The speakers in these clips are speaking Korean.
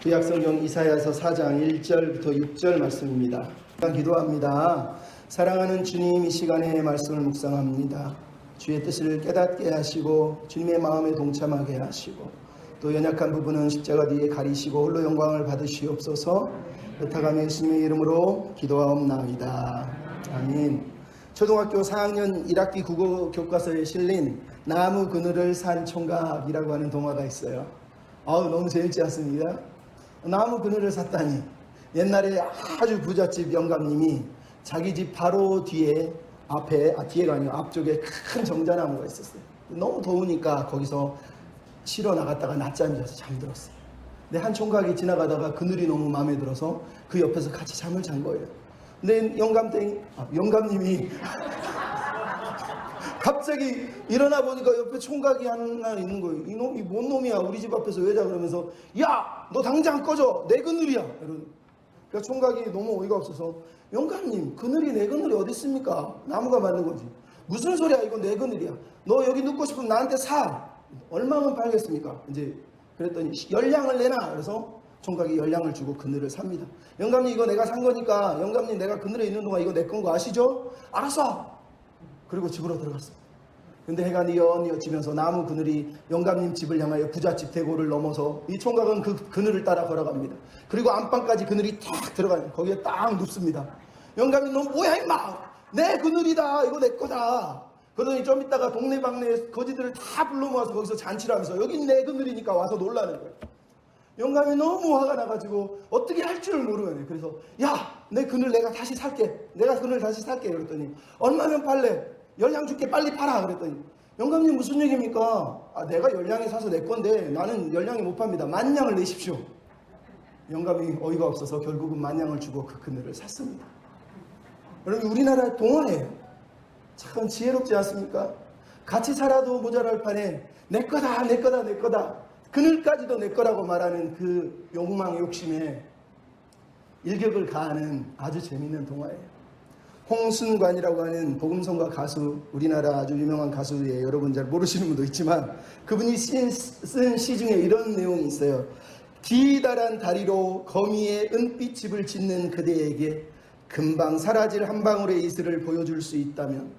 구약성경 이사야서 4장 1절부터 6절 말씀입니다. 기도합니다. 사랑하는 주님, 이 시간에 말씀을 묵상합니다. 주의 뜻을 깨닫게 하시고 주님의 마음에 동참하게 하시고 또 연약한 부분은 십자가 뒤에 가리시고 홀로 영광을 받으시옵소서. 부탁하며 예수님의 이름으로 기도하옵나이다. 아멘. 초등학교 4학년 1학기 국어 교과서에 실린 나무 그늘을 산 총각이라고 하는 동화가 있어요. 너무 재밌지 않습니까? 나무 그늘을 샀다니. 옛날에 아주 부잣집 영감님이 자기 집 바로 뒤에 뒤에가 아니고 앞쪽에 큰 정자나무가 있었어요. 너무 더우니까 거기서 쉬러 나갔다가 낮잠이 자서 잠들었어요. 근데 한 총각이 지나가다가 그늘이 너무 마음에 들어서 그 옆에서 같이 잠을 잔 거예요. 근데 영감님이 갑자기 일어나 보니까 옆에 총각이 하나 있는 거예요. 이놈이 뭔 놈이야, 우리 집 앞에서 왜 자? 그러면서 야, 너 당장 꺼져, 내 그늘이야. 그러니까 총각이 너무 어이가 없어서 영감님, 그늘이 내 그늘이 어디 있습니까? 나무가 맞는 거지. 무슨 소리야, 이건 내 그늘이야. 너 여기 눕고 싶으면 나한테 사. 얼마면 팔겠습니까? 이제 그랬더니 열량을 내놔. 그래서 총각이 열량을 주고 그늘을 삽니다. 영감님, 이거 내가 산 거니까 영감님, 내가 그늘에 있는 동안 이거 내 건 거 아시죠? 알았어. 그리고 집으로 들어갔어요. 근데 해가 뉘어지면서 나무 그늘이 영감님 집을 향하여 부잣집 대고를 넘어서 이 총각은 그 그늘을 따라 걸어갑니다. 그리고 안방까지 그늘이 탁 들어가요. 거기에 딱 눕습니다. 영감님, 너 뭐야 임마, 내 그늘이다, 이거 내 거다. 그러더니 좀 있다가 동네방네 거지들을 다 불러 모아서 거기서 잔치를 하면서 여긴 내 그늘이니까 와서 놀라는 거예요. 영감이 너무 화가 나가지고 어떻게 할 줄을 모르겠네. 그래서 야, 내 그늘 내가 다시 살게. 내가 그늘 다시 살게. 그랬더니 얼마면 팔래? 열량 줄게, 빨리 팔아. 그랬더니 영감님, 무슨 얘기입니까? 내가 열량에 사서 내 건데 나는 열량에 못 팝니다. 만냥을 내십시오. 영감이 어이가 없어서 결국은 만냥을 주고 그 그늘을 샀습니다. 여러분, 우리나라 동화예요. 참 지혜롭지 않습니까? 같이 살아도 모자랄 판에 내 거다, 내 거다, 내 거다, 그늘까지도 내 거라고 말하는 그 욕망, 욕심에 일격을 가하는 아주 재밌는 동화예요. 홍순관이라고 하는 복음성가 가수, 우리나라 아주 유명한 가수예요. 여러분 잘 모르시는 분도 있지만 그분이 쓴 시 중에 이런 내용이 있어요. 기다란 다리로 거미의 은빛 집을 짓는 그대에게 금방 사라질 한 방울의 이슬을 보여줄 수 있다면,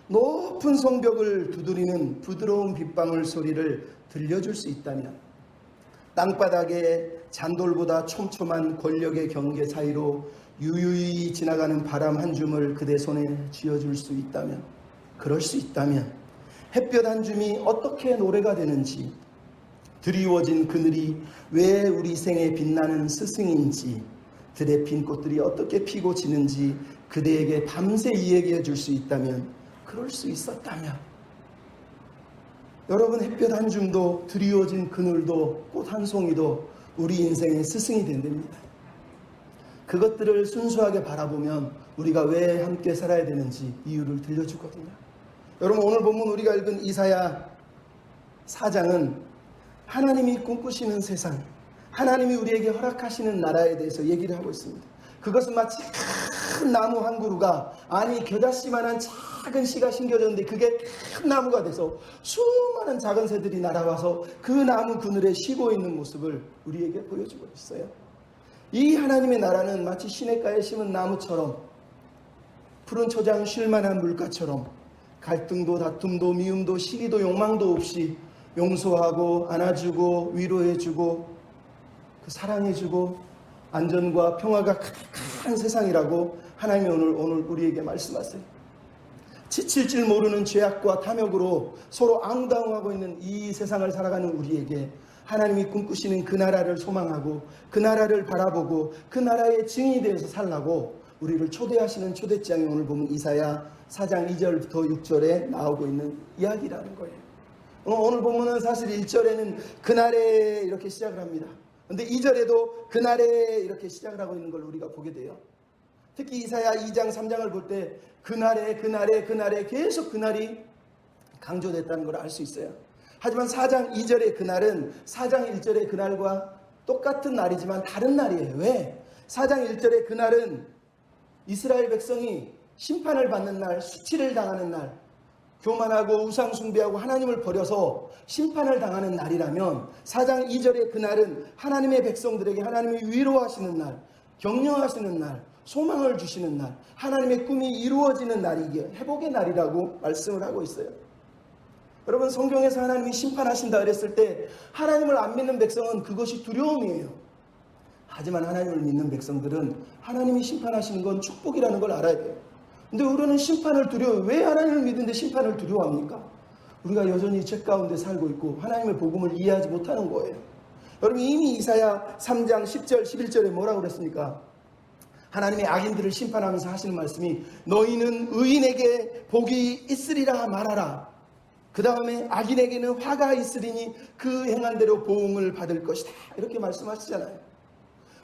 높은 성벽을 두드리는 부드러운 빗방울 소리를 들려줄 수 있다면, 땅바닥에 잔돌보다 촘촘한 권력의 경계 사이로 유유히 지나가는 바람 한 줌을 그대 손에 쥐어줄 수 있다면, 그럴 수 있다면 햇볕 한 줌이 어떻게 노래가 되는지, 드리워진 그늘이 왜 우리 생에 빛나는 스승인지, 들에 핀 꽃들이 어떻게 피고 지는지 그대에게 밤새 이야기해 줄 수 있다면, 그럴 수 있었다면, 여러분, 햇볕 한 줌도 드리워진 그늘도 꽃 한 송이도 우리 인생의 스승이 된답니다. 그것들을 순수하게 바라보면 우리가 왜 함께 살아야 되는지 이유를 들려주거든요. 여러분, 오늘 본문 우리가 읽은 이사야 4장은 하나님이 꿈꾸시는 세상, 하나님이 우리에게 허락하시는 나라에 대해서 얘기를 하고 있습니다. 그것은 마치 큰 나무 한 그루가, 아니 겨자씨만한 작은 씨가 심겨졌는데 그게 큰 나무가 돼서 수많은 작은 새들이 날아와서 그 나무 그늘에 쉬고 있는 모습을 우리에게 보여주고 있어요. 이 하나님의 나라는 마치 시냇가에 심은 나무처럼, 푸른 초장 쉴만한 물가처럼, 갈등도 다툼도 미움도 시기도 욕망도 없이 용서하고 안아주고 위로해주고 사랑해주고 안전과 평화가 가득한 세상이라고 하나님이 오늘 우리에게 말씀하세요. 지칠 줄 모르는 죄악과 탐욕으로 서로 앙당하고 있는 이 세상을 살아가는 우리에게 하나님이 꿈꾸시는 그 나라를 소망하고 그 나라를 바라보고 그 나라의 증인이 되어서 살라고 우리를 초대하시는 초대장이 오늘 보면 이사야 4장 2절부터 6절에 나오고 있는 이야기라는 거예요. 오늘 보면은 사실 1절에는 그날에 이렇게 시작을 합니다. 근데 2절에도 그날에 이렇게 시작을 하고 있는 걸 우리가 보게 돼요. 특히 이사야 2장 3장을 볼 때 그날에 계속 그날이 강조됐다는 걸 알 수 있어요. 하지만 4장 2절의 그날은 4장 1절의 그날과 똑같은 날이지만 다른 날이에요. 왜? 4장 1절의 그날은 이스라엘 백성이 심판을 받는 날, 수치를 당하는 날, 교만하고 우상 숭배하고 하나님을 버려서 심판을 당하는 날이라면 4장 2절의 그날은 하나님의 백성들에게 하나님이 위로하시는 날, 격려하시는 날, 소망을 주시는 날, 하나님의 꿈이 이루어지는 날이기에 회복의 날이라고 말씀을 하고 있어요. 여러분, 성경에서 하나님이 심판하신다 그랬을 때 하나님을 안 믿는 백성은 그것이 두려움이에요. 하지만 하나님을 믿는 백성들은 하나님이 심판하시는 건 축복이라는 걸 알아야 돼요. 근데 우리는 심판을 두려워요. 왜 하나님을 믿는데 심판을 두려워합니까? 우리가 여전히 죄 가운데 살고 있고 하나님의 복음을 이해하지 못하는 거예요. 여러분, 이미 이사야 3장 10절 11절에 뭐라고 그랬습니까? 하나님의 악인들을 심판하면서 하시는 말씀이 너희는 의인에게 복이 있으리라 말하라. 그 다음에 악인에게는 화가 있으리니 그 행한 대로 보응을 받을 것이다. 이렇게 말씀하시잖아요.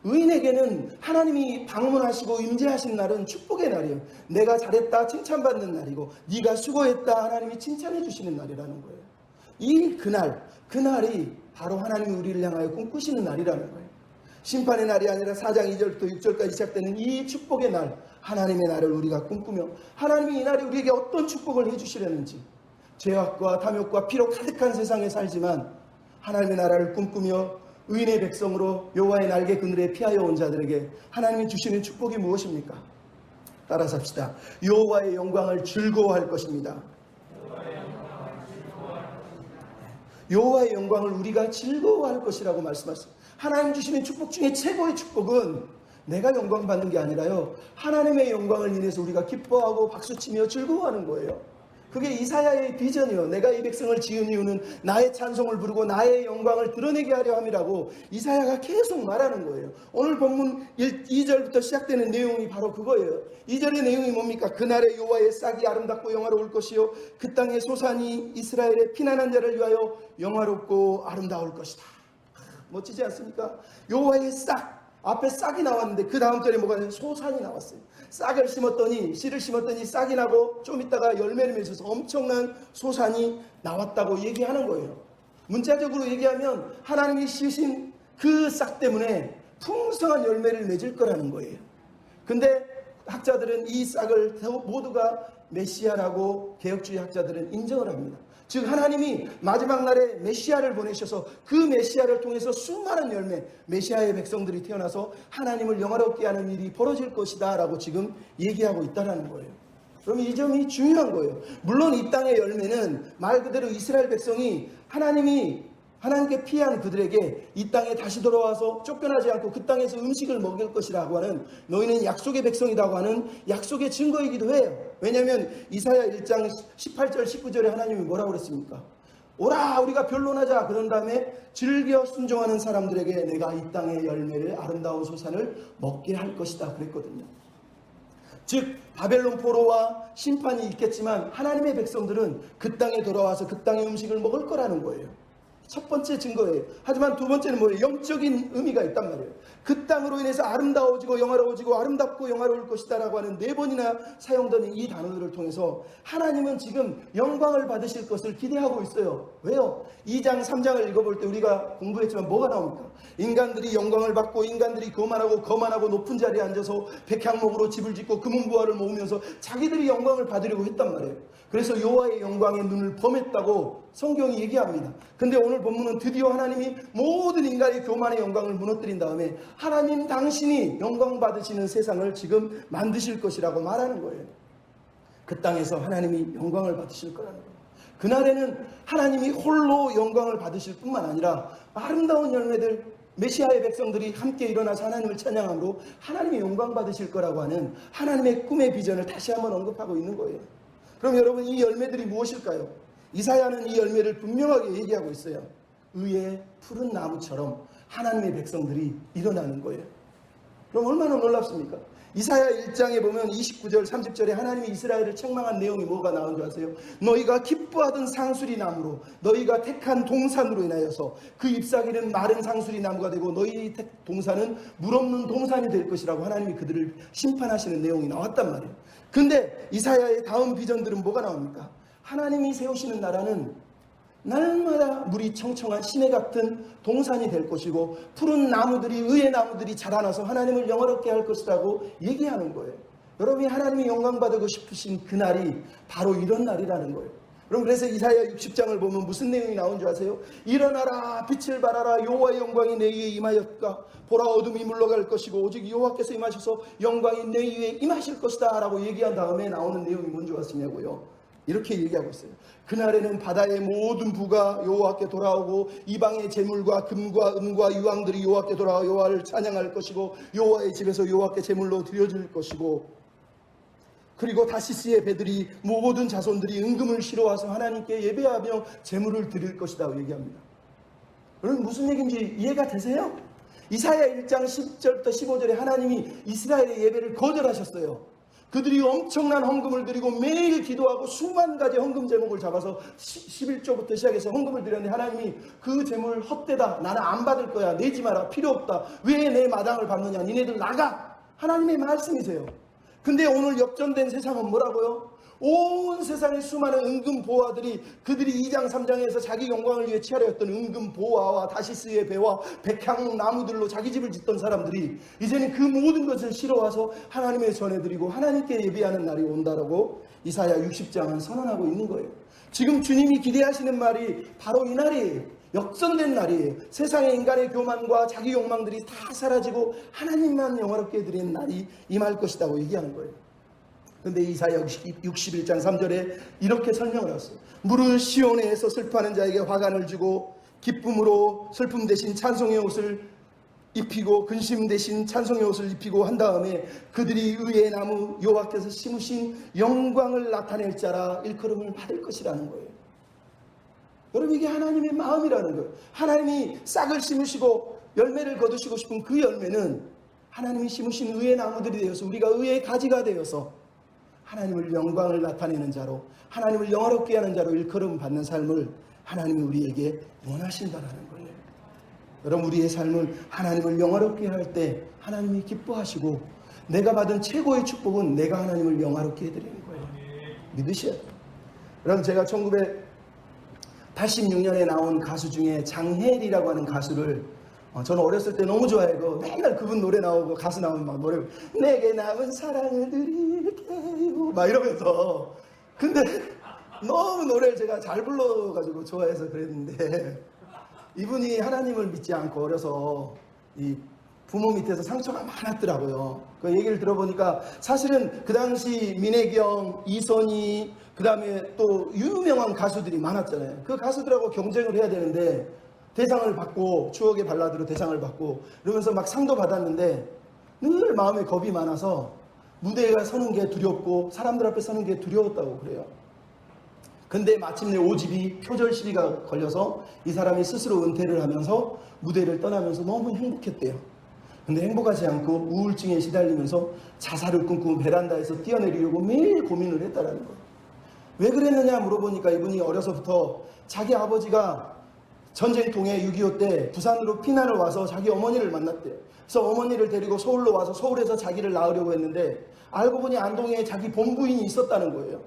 의인에게는 하나님이 방문하시고 임재하신 날은 축복의 날이에요. 내가 잘했다 칭찬받는 날이고 네가 수고했다 하나님이 칭찬해 주시는 날이라는 거예요. 그날이 바로 하나님이 우리를 향하여 꿈꾸시는 날이라는 거예요. 심판의 날이 아니라 4장 2절부터 6절까지 시작되는 이 축복의 날, 하나님의 날을 우리가 꿈꾸며 하나님이 이 날에 우리에게 어떤 축복을 해주시려는지, 죄악과 탐욕과 피로 가득한 세상에 살지만 하나님의 나라를 꿈꾸며 의인의 백성으로 여호와의 날개 그늘에 피하여 온 자들에게 하나님이 주시는 축복이 무엇입니까? 따라서 합시다. 여호와의 영광을 즐거워할 것입니다. 여호와의 영광을 우리가 즐거워할 것이라고 말씀하셨습니다. 하나님 주시는 축복 중에 최고의 축복은 내가 영광 받는 게 아니라요, 하나님의 영광을 인해서 우리가 기뻐하고 박수치며 즐거워하는 거예요. 그게 이사야의 비전이요. 내가 이 백성을 지은 이유는 나의 찬송을 부르고 나의 영광을 드러내게 하려 함이라고 이사야가 계속 말하는 거예요. 오늘 본문 2절부터 시작되는 내용이 바로 그거예요. 2절의 내용이 뭡니까? 그날의 여호와의 싹이 아름답고 영화로울 것이요 그 땅의 소산이 이스라엘의 피난한 자를 위하여 영화롭고 아름다울 것이다. 멋지지 않습니까? 여호와의 싹, 앞에 싹이 나왔는데 그 다음 절에 뭐가 소산이 나왔어요. 싹을 심었더니, 씨를 심었더니 싹이 나고 좀 있다가 열매를 맺어서 엄청난 소산이 나왔다고 얘기하는 거예요. 문자적으로 얘기하면 하나님이 씌우신 그 싹 때문에 풍성한 열매를 맺을 거라는 거예요. 근데 학자들은 이 싹을 모두가 메시아라고, 개혁주의 학자들은 인정을 합니다. 즉 하나님이 마지막 날에 메시아를 보내셔서 그 메시아를 통해서 수많은 열매, 메시아의 백성들이 태어나서 하나님을 영화롭게 하는 일이 벌어질 것이다 라고 지금 얘기하고 있다는 거예요. 그러면 이 점이 중요한 거예요. 물론 이 땅의 열매는 말 그대로 이스라엘 백성이 하나님께 피한 그들에게 이 땅에 다시 돌아와서 쫓겨나지 않고 그 땅에서 음식을 먹일 것이라고 하는, 너희는 약속의 백성이라고 하는 약속의 증거이기도 해요. 왜냐하면 이사야 1장 18절 19절에 하나님이 뭐라고 그랬습니까? 오라 우리가 변론하자. 그런 다음에 즐겨 순종하는 사람들에게 내가 이 땅의 열매를, 아름다운 소산을 먹게 할 것이다 그랬거든요. 즉 바벨론 포로와 심판이 있겠지만 하나님의 백성들은 그 땅에 돌아와서 그 땅의 음식을 먹을 거라는 거예요. 첫 번째 증거예요. 하지만 두 번째는 뭐예요? 영적인 의미가 있단 말이에요. 그 땅으로 인해서 아름다워지고 영화로워지고 아름답고 영화로울 것이다 라고 하는 4번이나 사용되는 이 단어들을 통해서 하나님은 지금 영광을 받으실 것을 기대하고 있어요. 왜요? 2장 3장을 읽어볼 때 우리가 공부했지만 뭐가 나옵니까? 인간들이 영광을 받고 인간들이 거만하고 높은 자리에 앉아서 백향목으로 집을 짓고 금은부화를 모으면서 자기들이 영광을 받으려고 했단 말이에요. 그래서 여호와의 영광의 눈을 범했다고 성경이 얘기합니다. 근데 오늘 본문은 드디어 하나님이 모든 인간의 교만의 영광을 무너뜨린 다음에 하나님 당신이 영광 받으시는 세상을 지금 만드실 것이라고 말하는 거예요. 그 땅에서 하나님이 영광을 받으실 거라는 거예요. 그날에는 하나님이 홀로 영광을 받으실 뿐만 아니라 아름다운 열매들, 메시아의 백성들이 함께 일어나서 하나님을 찬양함으로 하나님이 영광 받으실 거라고 하는 하나님의 꿈의 비전을 다시 한번 언급하고 있는 거예요. 그럼 여러분, 이 열매들이 무엇일까요? 이사야는 이 열매를 분명하게 얘기하고 있어요. 의의 푸른 나무처럼 하나님의 백성들이 일어나는 거예요. 그럼 얼마나 놀랍습니까? 이사야 1장에 보면 29절 30절에 하나님이 이스라엘을 책망한 내용이 뭐가 나온 줄 아세요? 너희가 기뻐하던 상수리 나무로, 너희가 택한 동산으로 인하여서 그 잎사귀는 마른 상수리 나무가 되고 너희 동산은 물 없는 동산이 될 것이라고 하나님이 그들을 심판하시는 내용이 나왔단 말이에요. 근데 이사야의 다음 비전들은 뭐가 나옵니까? 하나님이 세우시는 나라는 날마다 물이 청청한 시내 같은 동산이 될 것이고 푸른 나무들이, 의의 나무들이 자라나서 하나님을 영화롭게 할 것이라고 얘기하는 거예요. 여러분이 하나님이 영광 받고 싶으신 그날이 바로 이런 날이라는 거예요. 그럼 그래서 이사야 60장을 보면 무슨 내용이 나온 줄 아세요? 일어나라, 빛을 발하라, 여호와의 영광이 내 위에 임하였다. 보라, 어둠이 물러갈 것이고 오직 여호와께서 임하셔서 영광이 내 위에 임하실 것이다 라고 얘기한 다음에 나오는 내용이 뭔지 아시냐고요? 이렇게 얘기하고 있어요. 그날에는 바다의 모든 부가 여호와께 돌아오고 이방의 재물과 금과 은과 유황들이 여호와께 돌아와 여호와를 찬양할 것이고 여호와의 집에서 여호와께 제물로 드려질 것이고, 그리고 다시스의 배들이 모든 자손들이 은금을 실어와서 하나님께 예배하며 제물을 드릴 것이라고 얘기합니다. 여러분 무슨 얘기인지 이해가 되세요? 이사야 1장 10절부터 15절에 하나님이 이스라엘의 예배를 거절하셨어요. 그들이 엄청난 헌금을 드리고 매일 기도하고 수만 가지 헌금 제목을 잡아서 11조부터 시작해서 헌금을 드렸는데 하나님이 그 제물 헛되다, 나는 안 받을 거야, 내지 마라, 필요 없다, 왜 내 마당을 밟느냐, 니네들 나가, 하나님의 말씀이세요. 근데 오늘 역전된 세상은 뭐라고요? 온 세상의 수많은 은금 보화들이 그들이 2장 3장에서 자기 영광을 위해 취하려했던 은금 보화와 다시스의 배와 백향 나무들로 자기 집을 짓던 사람들이 이제는 그 모든 것을 실어와서 하나님의 전해드리고 하나님께 예배하는 날이 온다라고 이사야 60장은 선언하고 있는 거예요. 지금 주님이 기대하시는 말이 바로 이 날이에요. 역전된 날이에요. 세상의 인간의 교만과 자기 욕망들이 다 사라지고 하나님만 영화롭게 드리는 날이 임할 것이라고 얘기하는 거예요. 근데 이사야 61장 3절에 이렇게 설명을 했어요. 무릇 시온에서 슬퍼하는 자에게 화관을 주고 기쁨으로 슬픔 대신 찬송의 옷을 입히고 근심 대신 찬송의 옷을 입히고 한 다음에 그들이 의의 나무 여호와께서 심으신 영광을 나타낼 자라 일컬음을 받을 것이라는 거예요. 여러분 이게 하나님의 마음이라는 거예요. 하나님이 싹을 심으시고 열매를 거두시고 싶은 그 열매는 하나님이 심으신 의의 나무들이 되어서 우리가 의의 가지가 되어서 하나님을 영광을 나타내는 자로, 하나님을 영화롭게 하는 자로 일컬음 받는 삶을 하나님이 우리에게 원하신다는 거예요. 여러분 우리의 삶은 하나님을 영화롭게 할 때 하나님이 기뻐하시고 내가 받은 최고의 축복은 내가 하나님을 영화롭게 해드리는 거예요. 믿으셔야 돼요. 여러분 제가 1986년에 나온 가수 중에 장혜리라고 하는 가수를 저는 어렸을 때 너무 좋아해요. 맨날 그분 노래 나오고 가수 나오면 막 노래 내게 남은 사랑을 드릴게요 막 이러면서, 근데 너무 노래를 제가 잘 불러가지고 좋아해서 그랬는데 이분이 하나님을 믿지 않고 어려서 이 부모 밑에서 상처가 많았더라고요. 그 얘기를 들어보니까 사실은 그 당시 민혜경, 이선희, 그 다음에 또 유명한 가수들이 많았잖아요. 그 가수들하고 경쟁을 해야 되는데 대상을 받고 추억의 발라드로 대상을 받고 이러면서 막 상도 받았는데 늘 마음에 겁이 많아서 무대에 서는 게 두렵고 사람들 앞에 서는 게 두려웠다고 그래요. 근데 마침내 5집이 표절 시비가 걸려서 이 사람이 스스로 은퇴를 하면서 무대를 떠나면서 너무 행복했대요. 근데 행복하지 않고 우울증에 시달리면서 자살을 꿈꾸고 베란다에서 뛰어내리려고 매일 고민을 했다라는 거예요. 왜 그랬느냐 물어보니까 이분이 어려서부터 자기 아버지가 전쟁통에 6.25 때 부산으로 피난을 와서 자기 어머니를 만났대요. 그래서 어머니를 데리고 서울로 와서 서울에서 자기를 낳으려고 했는데 알고 보니 안동에 자기 본부인이 있었다는 거예요.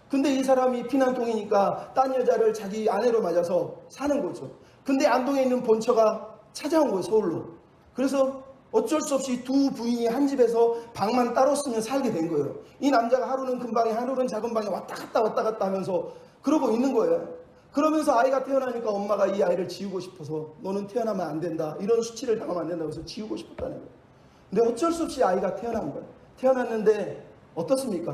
근데 이 사람이 피난통이니까 딴 여자를 자기 아내로 맞아서 사는 거죠. 근데 안동에 있는 본처가 찾아온 거예요, 서울로. 그래서 어쩔 수 없이 두 부인이 한 집에서 방만 따로 쓰면 살게 된 거예요. 이 남자가 하루는 큰 방에 하루는 작은 방에 왔다 갔다 하면서 그러고 있는 거예요. 그러면서 아이가 태어나니까 엄마가 이 아이를 지우고 싶어서 너는 태어나면 안 된다, 이런 수치를 당하면 안 된다고 해서 지우고 싶었다는 거예요. 근데 어쩔 수 없이 아이가 태어난 거예요. 태어났는데 어떻습니까?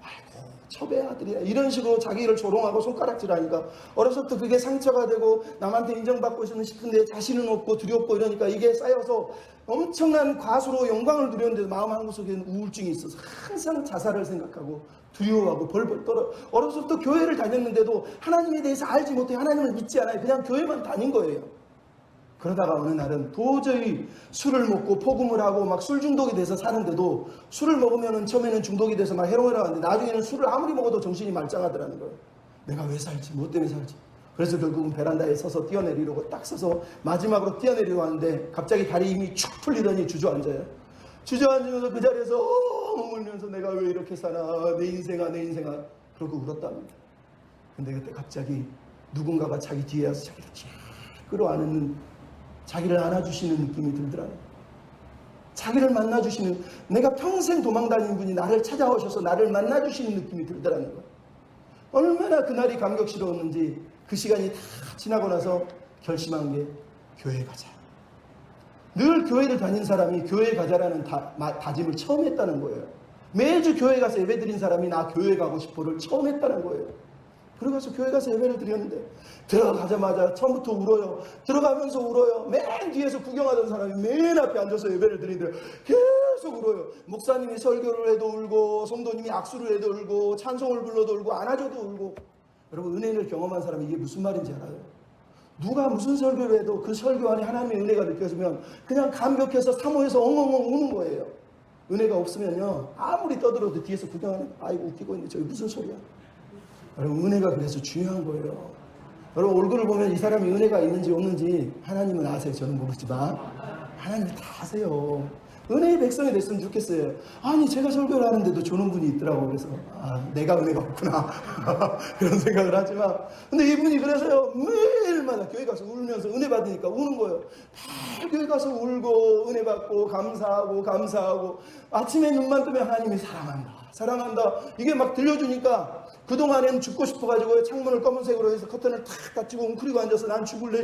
아이고 첩의 아들이야, 이런 식으로 자기를 조롱하고 손가락질하니까 어려서부터 그게 상처가 되고 남한테 인정받고 싶은데 자신은 없고 두렵고 이러니까 이게 쌓여서 엄청난 과수로 영광을 누렸는데도 마음 한구석에는 우울증이 있어서 항상 자살을 생각하고 두려워하고 벌벌 떨어. 어려서부터 교회를 다녔는데도 하나님에 대해서 알지 못해 하나님을 믿지 않아요. 그냥 교회만 다닌 거예요. 그러다가 어느 날은 도저히 술을 먹고 폭음을 하고 막 술 중독이 돼서 사는데도 술을 먹으면 처음에는 중독이 돼서 막 해롱해롱 하는데 나중에는 술을 아무리 먹어도 정신이 말짱하더라는 거예요. 내가 왜 살지? 뭐 때문에 살지? 그래서 결국은 베란다에 서서 뛰어내리려고 딱 서서 마지막으로 뛰어내리려고 하는데 갑자기 다리 힘이 축 풀리더니 주저앉아요. 주저앉으면서 그 자리에서 울면서 내가 왜 이렇게 사나, 내 인생아 내 인생아 그러고 울었답니다. 근데 그때 갑자기 누군가가 자기 뒤에 와서 자기를 쫙 끌어안는, 자기를 안아주시는 느낌이 들더라고요. 자기를 만나주시는, 내가 평생 도망다닌 분이 나를 찾아오셔서 나를 만나주시는 느낌이 들더라는 거예요. 얼마나 그날이 감격스러웠는지 그 시간이 다 지나고 나서 결심한 게 교회 가자. 늘 교회를 다닌 사람이 교회 가자라는 다짐을 처음 했다는 거예요. 매주 교회 가서 예배 드린 사람이 나 교회 가고 싶어를 처음 했다는 거예요. 들어가서 교회 가서 예배를 드렸는데 들어가자마자 처음부터 울어요. 들어가면서 울어요. 맨 뒤에서 구경하던 사람이 맨 앞에 앉아서 예배를 드리는데 계속 울어요. 목사님이 설교를 해도 울고 성도님이 악수를 해도 울고 찬송을 불러도 울고 안아줘도 울고. 여러분, 은혜를 경험한 사람이 이게 무슨 말인지 알아요? 누가 무슨 설교를 해도 그 설교 안에 하나님의 은혜가 느껴지면 그냥 감격해서 사모해서 엉엉엉 우는 거예요. 은혜가 없으면요, 아무리 떠들어도 뒤에서 구경하는, 아이고 웃기고 있네, 저기 무슨 소리야. 여러분, 은혜가 그래서 중요한 거예요. 여러분, 얼굴을 보면 이 사람이 은혜가 있는지 없는지 하나님은 아세요. 저는 모르지만 하나님이 다 아세요. 은혜의 백성이 됐으면 좋겠어요. 아니, 제가 설교를 하는데도 조는 분이 있더라고. 그래서 내가 은혜가 없구나 그런 생각을 하지만, 근데 이분이 그래서요 매일마다 교회 가서 울면서 은혜 받으니까 우는 거예요. 매일 교회 가서 울고 은혜 받고 감사하고 아침에 눈만 뜨면 하나님이 사랑한다 이게 막 들려주니까 그동안엔 죽고 싶어가지고 창문을 검은색으로 해서 커튼을 탁 닫히고 웅크리고 앉아서 난 죽을래.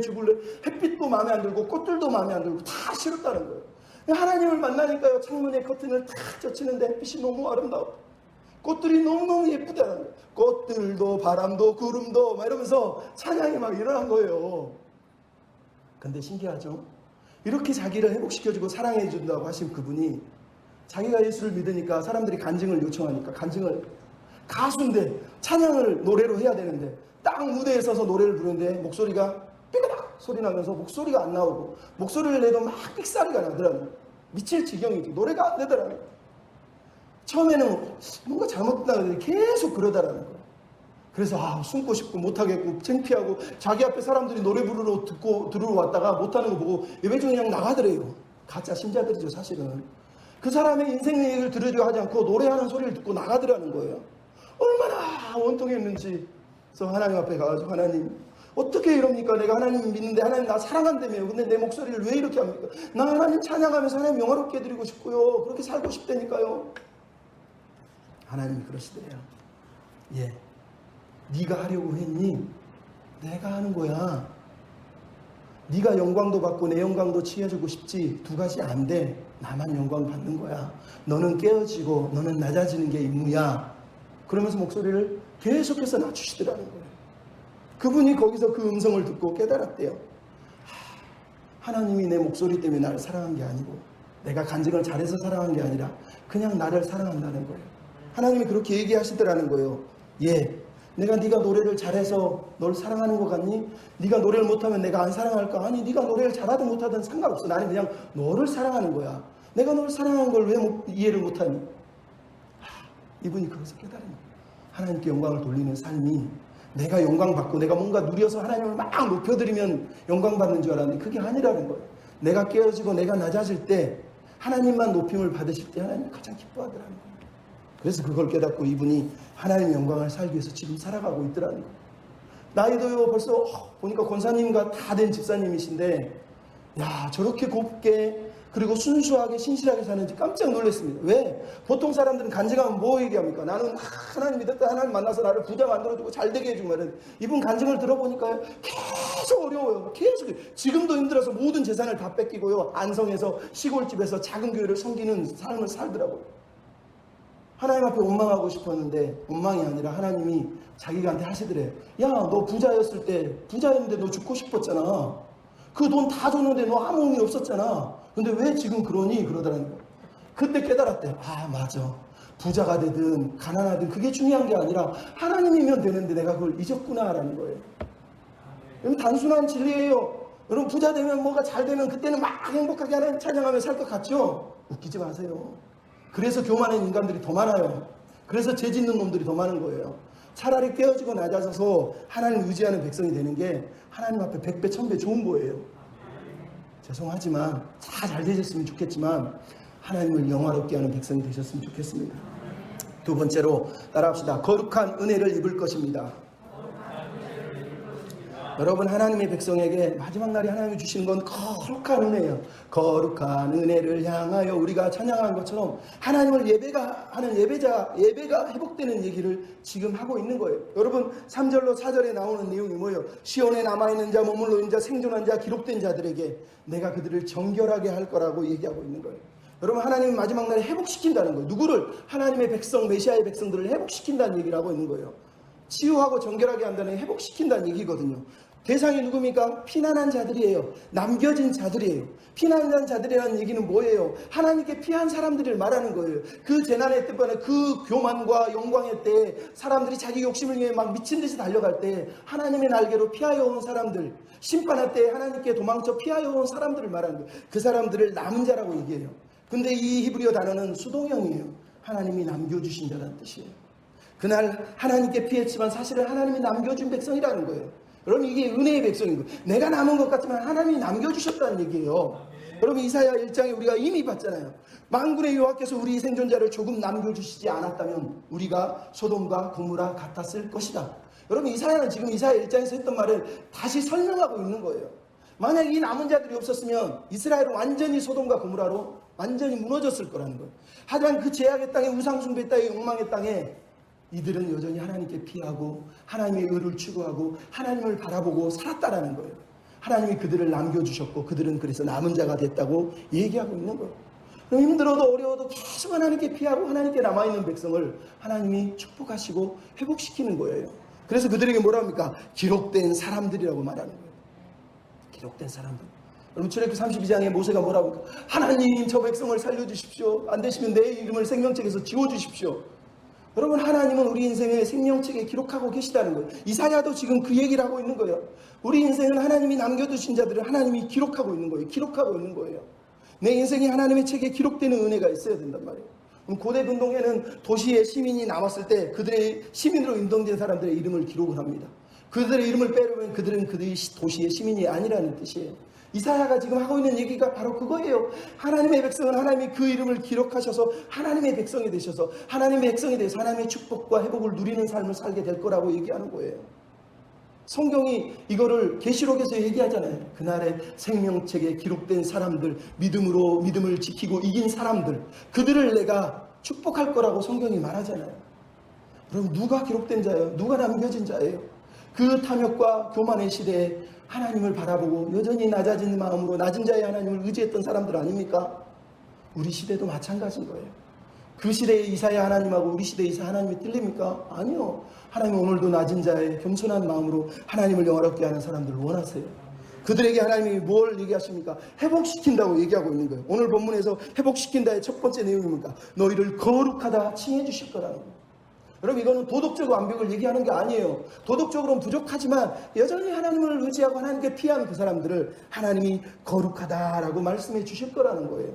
햇빛도 마음에 안 들고 꽃들도 마음에 안 들고 다 싫었다는 거예요. 하나님을 만나니까요, 창문에 커튼을 탁 젖히는데 햇빛이 너무 아름다워. 꽃들이 너무너무 예쁘다는 거예요. 꽃들도 바람도 구름도 막 이러면서 찬양이 막 일어난 거예요. 근데 신기하죠? 이렇게 자기를 회복시켜주고 사랑해 준다고 하신 그분이 자기가 예수를 믿으니까 사람들이 간증을 요청하니까 가수인데 찬양을 노래로 해야 되는데 딱 무대에 서서 노래를 부르는데 목소리가 삐그닥 소리 나면서 목소리가 안 나오고, 목소리를 내도 막 삑사리가 나더라고요. 미칠 지경이지. 노래가 안 되더라고요. 처음에는 뭔가 잘못됐다고 계속 그러더라는 거예요. 그래서 숨고 싶고 못하겠고 창피하고 자기 앞에 사람들이 노래 부르러 들어왔다가 못하는 거 보고 예배 중에 그냥 나가더래요. 가짜 신자들이죠, 사실은. 그 사람의 인생 얘기를 들으려 하지 않고 노래하는 소리를 듣고 나가더라는 거예요. 얼마나 원통했는지. 그래서 하나님 앞에 가가지고, 하나님 어떻게 이럽니까? 내가 하나님 믿는데 하나님 나 사랑한다며요. 근데 내 목소리를 왜 이렇게 합니까? 나 하나님 찬양하면서 하나님 영화롭게 해드리고 싶고요. 그렇게 살고 싶다니까요. 하나님이 그러시더래요. 예, 네가 하려고 했니? 내가 하는 거야. 네가 영광도 받고 내 영광도 취해주고 싶지. 두 가지 안 돼. 나만 영광 받는 거야. 너는 깨어지고 너는 낮아지는 게 임무야. 그러면서 목소리를 계속해서 낮추시더라는 거예요. 그분이 거기서 그 음성을 듣고 깨달았대요. 하나님이 내 목소리 때문에 나를 사랑한 게 아니고 내가 간증을 잘해서 사랑한 게 아니라 그냥 나를 사랑한다는 거예요. 하나님이 그렇게 얘기하시더라는 거예요. 예, 내가 네가 노래를 잘해서 널 사랑하는 것 같니? 네가 노래를 못하면 내가 안 사랑할까? 아니, 네가 노래를 잘하든 못하든 상관없어. 나는 그냥 너를 사랑하는 거야. 내가 너를 사랑하는 걸 왜 이해를 못하니? 이분이 그것을 깨달은 거예요. 하나님께 영광을 돌리는 삶이, 내가 영광 받고 내가 뭔가 누려서 하나님을 막 높여드리면 영광 받는 줄 알았는데 그게 아니라는 거예요. 내가 깨어지고 내가 낮아질 때 하나님만 높임을 받으실 때 하나님이 가장 기뻐하더라는 거예요. 그래서 그걸 깨닫고 이분이 하나님의 영광을 살기 위해서 지금 살아가고 있더라는 거예요. 나이도요 벌써 보니까 권사님과 다 된 집사님이신데, 야, 저렇게 곱게 그리고 순수하게 신실하게 사는지 깜짝 놀랐습니다. 왜? 보통 사람들은 간증하면 뭐 얘기합니까? 나는 하나님 믿었다, 하나님 만나서 나를 부자 만들어주고 잘되게 해주고 말은. 이분 간증을 들어보니까요 계속 어려워요. 계속. 지금도 힘들어서 모든 재산을 다 뺏기고요, 안성에서 시골집에서 작은 교회를 섬기는 삶을 살더라고요. 하나님 앞에 원망하고 싶었는데 원망이 아니라 하나님이 자기한테 하시더래. 야, 너 부자였는데 너 죽고 싶었잖아. 그 돈 다 줬는데 너 아무 의미 없었잖아. 근데 왜 지금 그러니? 그러더라는 거예요. 그때 깨달았대요. 아, 맞아. 부자가 되든 가난하든 그게 중요한 게 아니라 하나님이면 되는데 내가 그걸 잊었구나라는 거예요. 여러분, 단순한 진리예요. 여러분, 부자 되면 뭐가 잘 되면 그때는 막 행복하게 하나님 찬양하며 살 것 같죠? 웃기지 마세요. 그래서 교만한 인간들이 더 많아요. 그래서 죄 짓는 놈들이 더 많은 거예요. 차라리 깨어지고 낮아져서 하나님 의지하는 백성이 되는 게 하나님 앞에 100배, 1000배 좋은 거예요. 죄송하지만 다 잘 되셨으면 좋겠지만 하나님을 영화롭게 하는 백성이 되셨으면 좋겠습니다. 두 번째로 따라합시다. 거룩한 은혜를 입을 것입니다. 여러분, 하나님의 백성에게 마지막 날에 하나님이 주시는 건 거룩한 은혜예요. 거룩한 은혜를 향하여 우리가 찬양한 것처럼 하나님을 예배가 회복되는 얘기를 지금 하고 있는 거예요. 여러분, 3절로 4절에 나오는 내용이 뭐예요? 시온에 남아있는 자, 머물러 있는 자, 생존한 자, 기록된 자들에게 내가 그들을 정결하게 할 거라고 얘기하고 있는 거예요. 여러분, 하나님은 마지막 날에 회복시킨다는 거예요. 누구를? 하나님의 백성, 메시아의 백성들을 회복시킨다는 얘기를 하고 있는 거예요. 치유하고 정결하게 한다는 회복시킨다는 얘기거든요. 대상이 누굽니까? 피난한 자들이에요. 남겨진 자들이에요. 피난한 자들이라는 얘기는 뭐예요? 하나님께 피한 사람들을 말하는 거예요. 그 재난의 때번에 그 교만과 영광의 때에 사람들이 자기 욕심을 위해 막 미친 듯이 달려갈 때 하나님의 날개로 피하여 온 사람들, 심판할 때 하나님께 도망쳐 피하여 온 사람들을 말하는 거예요. 그 사람들을 남은 자라고 얘기해요. 근데 이 히브리어 단어는 수동형이에요. 하나님이 남겨주신 자라는 뜻이에요. 그날 하나님께 피했지만 사실은 하나님이 남겨준 백성이라는 거예요. 여러분, 이게 은혜의 백성인 거예요. 내가 남은 것 같지만 하나님이 남겨주셨다는 얘기예요. 여러분, 이사야 1장에 우리가 이미 봤잖아요. 만군의 여호와께서 우리 생존자를 조금 남겨주시지 않았다면 우리가 소돔과 고모라 같았을 것이다. 여러분, 이사야는 지금 이사야 1장에서 했던 말을 다시 설명하고 있는 거예요. 만약 이 남은 자들이 없었으면 이스라엘은 완전히 소돔과 고모라로 완전히 무너졌을 거라는 거예요. 하지만 그 제약의 땅에, 우상숭배 땅에, 욕망의 땅에 이들은 여전히 하나님께 피하고 하나님의 의를 추구하고 하나님을 바라보고 살았다라는 거예요. 하나님이 그들을 남겨주셨고 그들은 그래서 남은 자가 됐다고 얘기하고 있는 거예요. 그럼 힘들어도 어려워도 계속 하나님께 피하고 하나님께 남아있는 백성을 하나님이 축복하시고 회복시키는 거예요. 그래서 그들에게 뭐라 합니까? 기록된 사람들이라고 말하는 거예요. 기록된 사람들. 여러분, 출애굽기 32장에 모세가 뭐라고 합니까? 하나님, 저 백성을 살려주십시오. 안 되시면 내 이름을 생명책에서 지워주십시오. 여러분, 하나님은 우리 인생의 생명책에 기록하고 계시다는 거예요. 이사야도 지금 그 얘기를 하고 있는 거예요. 우리 인생은 하나님이 남겨두신 자들을 하나님이 기록하고 있는 거예요. 기록하고 있는 거예요. 내 인생이 하나님의 책에 기록되는 은혜가 있어야 된단 말이에요. 고대 근동에는 도시에 시민이 남았을 때 그들의 시민으로 인정된 사람들의 이름을 기록을 합니다. 그들의 이름을 빼려면 그들은 그들이 도시의 시민이 아니라는 뜻이에요. 이사야가 지금 하고 있는 얘기가 바로 그거예요. 하나님의 백성은 하나님이 그 이름을 기록하셔서 하나님의 백성이 되셔서 하나님의 백성이 돼서 하나님의 축복과 회복을 누리는 삶을 살게 될 거라고 얘기하는 거예요. 성경이 이거를 계시록에서 얘기하잖아요. 그날의 생명책에 기록된 사람들, 믿음을 지키고 이긴 사람들, 그들을 내가 축복할 거라고 성경이 말하잖아요. 그럼 누가 기록된 자예요? 누가 남겨진 자예요? 그 탐욕과 교만의 시대에 하나님을 바라보고 여전히 낮아진 마음으로 낮은 자의 하나님을 의지했던 사람들 아닙니까? 우리 시대도 마찬가지인 거예요. 그 시대의 이사야 하나님하고 우리 시대의 이사야 하나님이 틀립니까? 아니요. 하나님은 오늘도 낮은 자의 겸손한 마음으로 하나님을 영화롭게 하는 사람들을 원하세요. 그들에게 하나님이 뭘 얘기하십니까? 회복시킨다고 얘기하고 있는 거예요. 오늘 본문에서 회복시킨다의 첫 번째 내용이 뭡니까? 너희를 거룩하다 칭해 주실 거라는 거예요. 여러분, 이거는 도덕적 완벽을 얘기하는 게 아니에요. 도덕적으로는 부족하지만 여전히 하나님을 의지하고 하나님께 피한 그 사람들을 하나님이 거룩하다라고 말씀해 주실 거라는 거예요.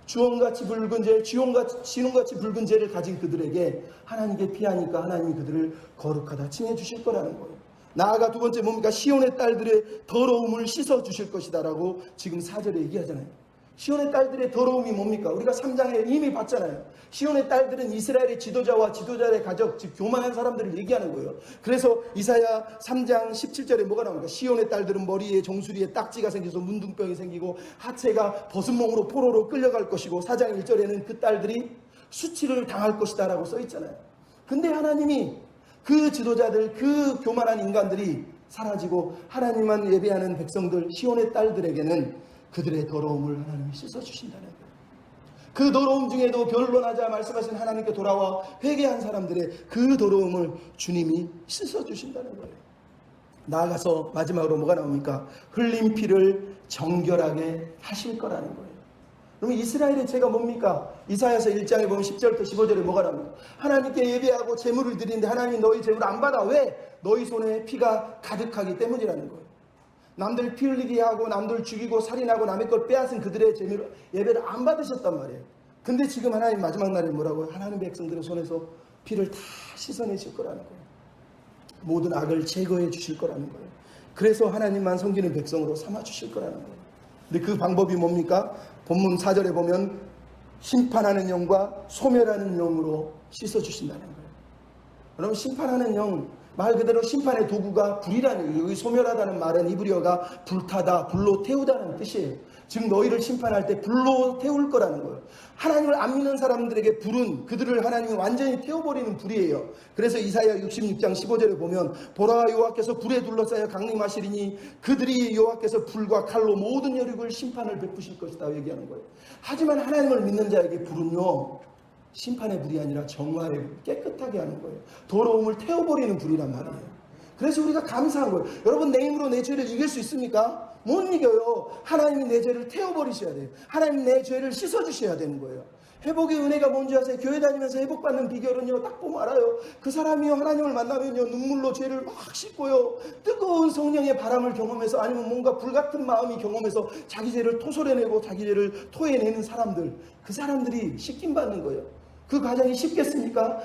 주홍같이 붉은 죄, 진홍같이 붉은 죄를 가진 그들에게 하나님께 피하니까 하나님이 그들을 거룩하다 칭해 주실 거라는 거예요. 나아가 두 번째 뭡니까? 시온의 딸들의 더러움을 씻어 주실 것이다 라고 지금 4절에 얘기하잖아요. 시온의 딸들의 더러움이 뭡니까? 우리가 3장에 이미 봤잖아요. 시온의 딸들은 이스라엘의 지도자와 지도자의 가족, 즉 교만한 사람들을 얘기하는 거예요. 그래서 이사야 3장 17절에 뭐가 나옵니까? 시온의 딸들은 머리에 정수리에 딱지가 생겨서 문둥병이 생기고 하체가 벗은몸으로 포로로 끌려갈 것이고 4장 1절에는 그 딸들이 수치를 당할 것이다 라고 써있잖아요. 근데 하나님이 그 지도자들, 그 교만한 인간들이 사라지고 하나님만 예배하는 백성들, 시온의 딸들에게는 그들의 더러움을 하나님이 씻어주신다는 거예요. 그 더러움 중에도 변론하자 말씀하신 하나님께 돌아와 회개한 사람들의 그 더러움을 주님이 씻어주신다는 거예요. 나아가서 마지막으로 뭐가 나옵니까? 흘린 피를 정결하게 하실 거라는 거예요. 그러면 이스라엘의 죄가 뭡니까? 이사야서 1장에 보면 10절부터 15절에 뭐가 나옵니까? 하나님께 예배하고 제물을 드리는데 하나님이 너희 제물을 안 받아. 왜? 너희 손에 피가 가득하기 때문이라는 거예요. 남들 피 흘리게 하고 남들 죽이고 살인하고 남의 걸 빼앗은 그들의 예배를 안 받으셨단 말이에요. 근데 지금 하나님 마지막 날에 뭐라고요? 하나님 백성들의 손에서 피를 다 씻어내실 거라는 거예요. 모든 악을 제거해 주실 거라는 거예요. 그래서 하나님만 섬기는 백성으로 삼아 주실 거라는 거예요. 근데 그 방법이 뭡니까? 본문 4절에 보면 심판하는 영과 소멸하는 영으로 씻어 주신다는 거예요. 여러분, 심판하는 영, 말 그대로 심판의 도구가 불이라는 얘기예요. 소멸하다는 말은 히브리어가 불타다, 불로 태우다는 뜻이에요. 즉 너희를 심판할 때 불로 태울 거라는 거예요. 하나님을 안 믿는 사람들에게 불은 그들을 하나님이 완전히 태워버리는 불이에요. 그래서 이사야 66장 15절에 보면 보라 여호와께서 불에 둘러싸여 강림하시리니 그들이 여호와께서 불과 칼로 모든 여륙을 심판을 베푸실 것이다 얘기하는 거예요. 하지만 하나님을 믿는 자에게 불은요 심판의 불이 아니라 정화의 불, 깨끗하게 하는 거예요. 더러움을 태워버리는 불이란 말이에요. 그래서 우리가 감사한 거예요. 여러분 내 힘으로 내 죄를 이길 수 있습니까? 못 이겨요. 하나님이 내 죄를 태워버리셔야 돼요. 하나님 내 죄를 씻어주셔야 되는 거예요. 회복의 은혜가 뭔지 아세요? 교회 다니면서 회복받는 비결은요 딱 보면 알아요. 그 사람이요 하나님을 만나면요 눈물로 죄를 막 씻고요 뜨거운 성령의 바람을 경험해서 아니면 뭔가 불같은 마음이 경험해서 자기 죄를 토설해내고 자기 죄를 토해내는 사람들, 그 사람들이 씻김 받는 거예요. 그 과정이 쉽겠습니까?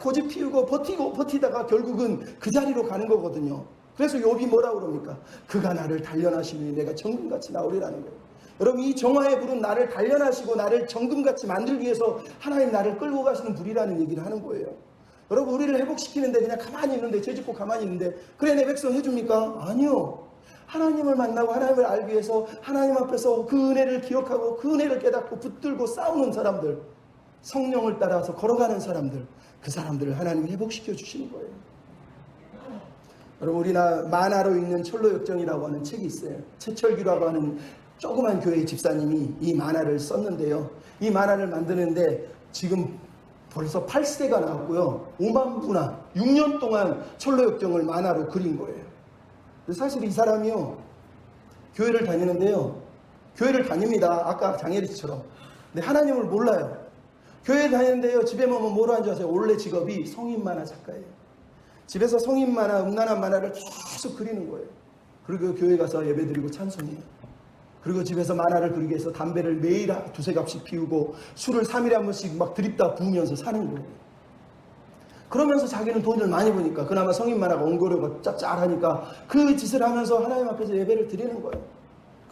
고집 피우고 버티다가 결국은 그 자리로 가는 거거든요. 그래서 욥이 뭐라고 그럽니까? 그가 나를 단련하시니 내가 정금같이 나오리라는 거예요. 여러분 이 정화의 불은 나를 단련하시고 나를 정금같이 만들기 위해서 하나님 나를 끌고 가시는 불이라는 얘기를 하는 거예요. 여러분 우리를 회복시키는데 그냥 가만히 있는데 죄짓고 가만히 있는데 그래 내 백성 해줍니까? 아니요. 하나님을 만나고 하나님을 알기 위해서 하나님 앞에서 그 은혜를 기억하고 그 은혜를 깨닫고 붙들고 싸우는 사람들, 성령을 따라서 걸어가는 사람들, 그 사람들을 하나님이 회복시켜 주시는 거예요. 여러분 우리나라 만화로 읽는 철로역정이라고 하는 책이 있어요. 최철규라고 하는 조그만 교회 집사님이 이 만화를 썼는데요. 이 만화를 만드는데 지금 벌써 8세가 나왔고요. 5만 부나 6년 동안 철로역정을 만화로 그린 거예요. 사실 이 사람이요 교회를 다니는데요. 교회를 다닙니다. 아까 장혜리처럼. 근데 하나님을 몰라요. 교회 다니는데요. 집에 오면 뭐로 하는 줄 아세요? 원래 직업이 성인 만화 작가예요. 집에서 성인 만화, 음란한 만화를 계속 그리는 거예요. 그리고 교회 가서 예배드리고 찬송해요. 그리고 집에서 만화를 그리기 위해서 담배를 매일 두세 갑씩 피우고 술을 3일에 한 번씩 막 드립다 부으면서 사는 거예요. 그러면서 자기는 돈을 많이 버니까 그나마 성인 만화가 옹고려가 짭짤하니까 그 짓을 하면서 하나님 앞에서 예배를 드리는 거예요.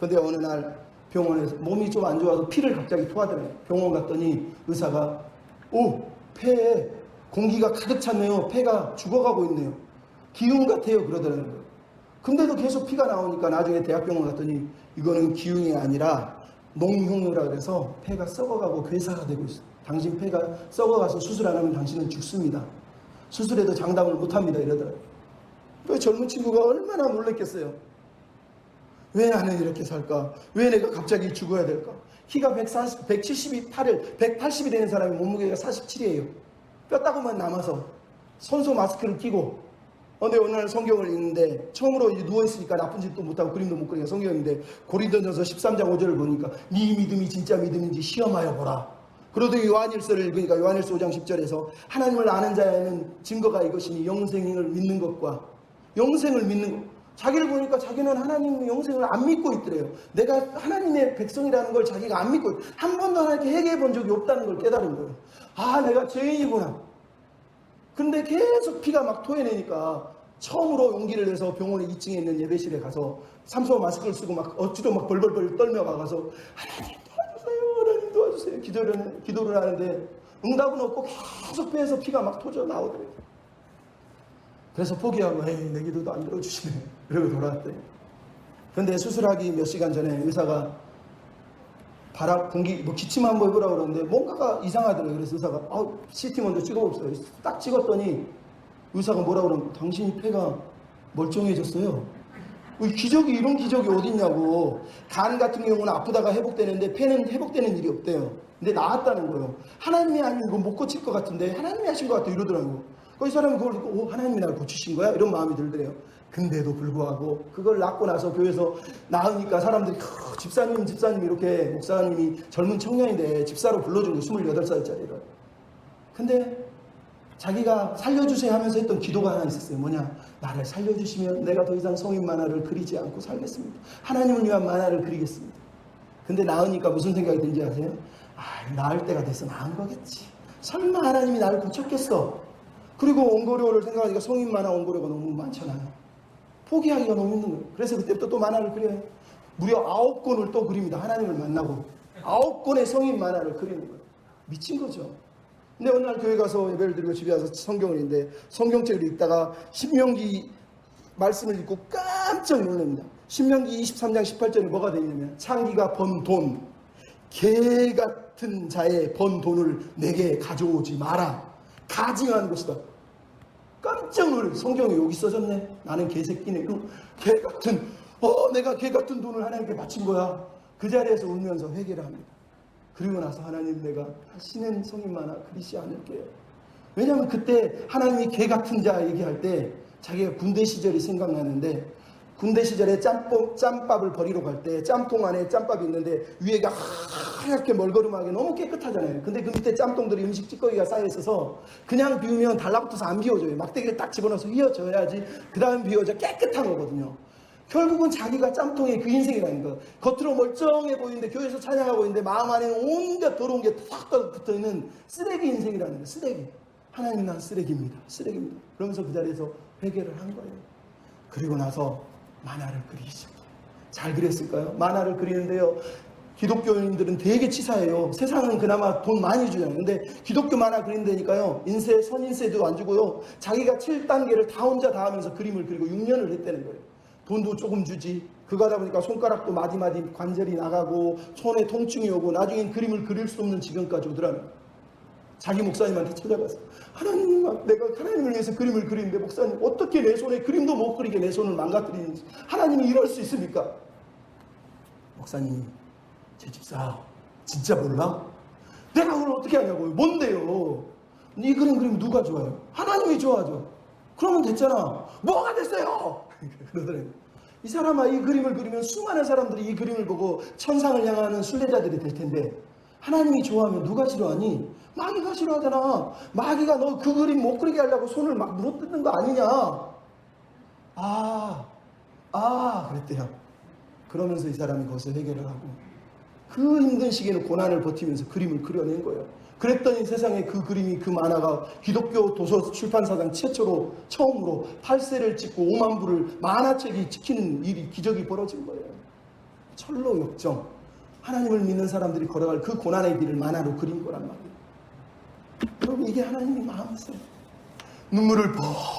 근데 어느 날 병원에서 몸이 좀 안 좋아서 피를 갑자기 토하더래요. 병원 갔더니 의사가 폐에 공기가 가득 찼네요. 폐가 죽어가고 있네요. 기운 같아요. 그러더라는 거예요. 근데도 계속 피가 나오니까 나중에 대학병원 갔더니 이거는 기운이 아니라 농흉이라 그래서 폐가 썩어가고 괴사가 되고 있어요. 당신 폐가 썩어가서 수술 안 하면 당신은 죽습니다. 수술해도 장담을 못합니다. 이러더라고요. 그 젊은 친구가 얼마나 놀랬겠어요. 왜 나는 이렇게 살까? 왜 내가 갑자기 죽어야 될까? 키가 180이 되는 사람이 몸무게가 47이에요. 뼈다구만 남아서 손수 마스크를 끼고 근데 어느 날 성경을 읽는데 처음으로 누워있으니까 나쁜 짓도 못하고 그림도 못 그리니까 성경인데 고린도전서 13장 5절을 보니까 네 믿음이 진짜 믿음인지 시험하여 보라. 그러더니 요한일서를 읽으니까 요한일서 5장 10절에서 하나님을 아는 자에는 증거가 이것이니 영생을 믿는 것과 영생을 믿는 것. 자기를 보니까 자기는 하나님의 영생을 안 믿고 있더래요. 내가 하나님의 백성이라는 걸 자기가 안 믿고 한 번도 하나님께 회개해 본 적이 없다는 걸 깨달은 거예요. 아 내가 죄인이구나. 근데 계속 피가 막 토해내니까 처음으로 용기를 내서 병원의 2층에 있는 예배실에 가서 삼소 마스크를 쓰고 막 억지로 막 벌벌벌 떨며 가서 하나님 도와주세요. 하나님 도와주세요. 기도를 하는데 응답은 없고 계속 배에서 피가 막 터져 나오더래요. 그래서 포기하고 내 기도도 안 들어주시네. 그러고 돌아왔대요. 근데 수술하기 몇 시간 전에 의사가 공기 기침 한번 해보라고 그러는데 뭔가가 이상하더라고요. 그래서 의사가 CT 먼저 찍어봅시다. 딱 찍었더니 의사가 뭐라고 그러면 당신이 폐가 멀쩡해졌어요. 이런 기적이 어딨냐고. 간 같은 경우는 아프다가 회복되는데 폐는 회복되는 일이 없대요. 근데 나았다는 거예요. 하나님이 아니면 이거 못 고칠 것 같은데 하나님이 하신 것 같아 이러더라고요. 이 사람이 그걸 듣고 하나님이 나를 고치신 거야? 이런 마음이 들더래요. 근데도 불구하고 그걸 낳고 나서 교회에서 낳으니까 사람들이 집사님 이렇게 목사님이 젊은 청년인데 집사로 불러준 거 28살짜리를. 근데 자기가 살려주세요 하면서 했던 기도가 하나 있었어요. 뭐냐? 나를 살려주시면 내가 더 이상 성인 만화를 그리지 않고 살겠습니다. 하나님을 위한 만화를 그리겠습니다. 근데 낳으니까 무슨 생각이 든지 아세요? 낳을 때가 돼서 낳은 거겠지. 설마 하나님이 나를 고쳤겠어? 그리고 원고료를 생각하니까 성인 만화 원고료가 너무 많잖아요. 포기하기가 너무 힘든 거예요. 그래서 그때부터 또 만화를 그려요. 무려 9권을 또 그립니다. 하나님을 만나고 9권의 성인 만화를 그리는 거예요. 미친 거죠. 근데 어느 날 교회 가서 예배를 드리고 집에 와서 성경을 읽는데 성경책을 읽다가 신명기 말씀을 읽고 깜짝 놀랍니다. 신명기 23장 18절에 뭐가 되어 있냐면 창기가 번 돈, 개 같은 자의 번 돈을 내게 가져오지 마라. 가증한 것이다. 깜짝 놀라요. 성경에 여기 써졌네. 나는 개새끼네. 개 같은, 내가 개 같은 돈을 하나님께 바친 거야. 그 자리에서 울면서 회개를 합니다. 그리고 나서 하나님, 내가 다시는 성인만아 그리지 않을게요. 왜냐하면 그때 하나님이 개 같은 자 얘기할 때 자기가 군대 시절이 생각나는데, 군대 시절에 짬밥을 버리러 갈 때 짬통 안에 짬밥이 있는데 위에가 하얗게 멀거름하게 너무 깨끗하잖아요. 근데 그 밑에 짬통들이 음식 찌꺼기가 쌓여 있어서 그냥 비우면 달라붙어서 안 비워져요. 막대기를 딱 집어넣어서 휘어져야지 그 다음 비워져 깨끗한 거거든요. 결국은 자기가 짬통의 그 인생이라는 거. 겉으로 멀쩡해 보이는데 교회에서 찬양하고 있는데 마음 안에는 온갖 더러운 게 탁 붙어있는 쓰레기 인생이라는 거예요. 쓰레기. 하나님, 난 쓰레기입니다. 쓰레기입니다. 그러면서 그 자리에서 회개를 한 거예요. 그리고 나서 만화를 그리기 시작해요. 잘 그렸을까요? 만화를 그리는데요, 기독교인들은 되게 치사해요. 세상은 그나마 돈 많이 주잖아요. 근데 기독교 만화 그린다니까요, 인쇄, 선인쇄도 안 주고요, 자기가 7단계를 다 혼자 다 하면서 그림을 그리고 6년을 했다는 거예요. 돈도 조금 주지. 그거 하다 보니까 손가락도 마디마디 관절이 나가고 손에 통증이 오고 나중엔 그림을 그릴 수 없는 지경까지 오더라는 거예요. 자기 목사님한테 찾아가서, 하나님, 내가 하나님을 위해서 그림을 그리는데 목사님, 어떻게 내 손에 그림도 못 그리게 내 손을 망가뜨리는지, 하나님이 이럴 수 있습니까? 목사님이, 제 집사 진짜 몰라? 내가 그걸 어떻게 하냐고요. 뭔데요? 이 그림 그리면 누가 좋아요? 하나님이 좋아하죠. 그러면 됐잖아. 뭐가 됐어요? 그러더래요. 이 사람아, 이 그림을 그리면 수많은 사람들이 이 그림을 보고 천상을 향하는 순례자들이 될 텐데, 하나님이 좋아하면 누가 싫어하니? 마귀가 싫어하잖아. 마귀가 너 그 그림 못 그리게 하려고 손을 막 물어뜯는 거 아니냐? 그랬대요. 그러면서 이 사람이 거기서 해결을 하고 그 힘든 시기에는 고난을 버티면서 그림을 그려낸 거예요. 그랬더니 세상에 그 그림이, 그 만화가 기독교 도서 출판사상 최초로 처음으로 8세를 찍고 5만 부를 만화책이 찍히는 일이, 기적이 벌어진 거예요. 철로 역정, 하나님을 믿는 사람들이 걸어갈 그 고난의 길을 만화로 그린 거란 말이에요. 여러분, 이게 하나님의 마음이세요. 눈물을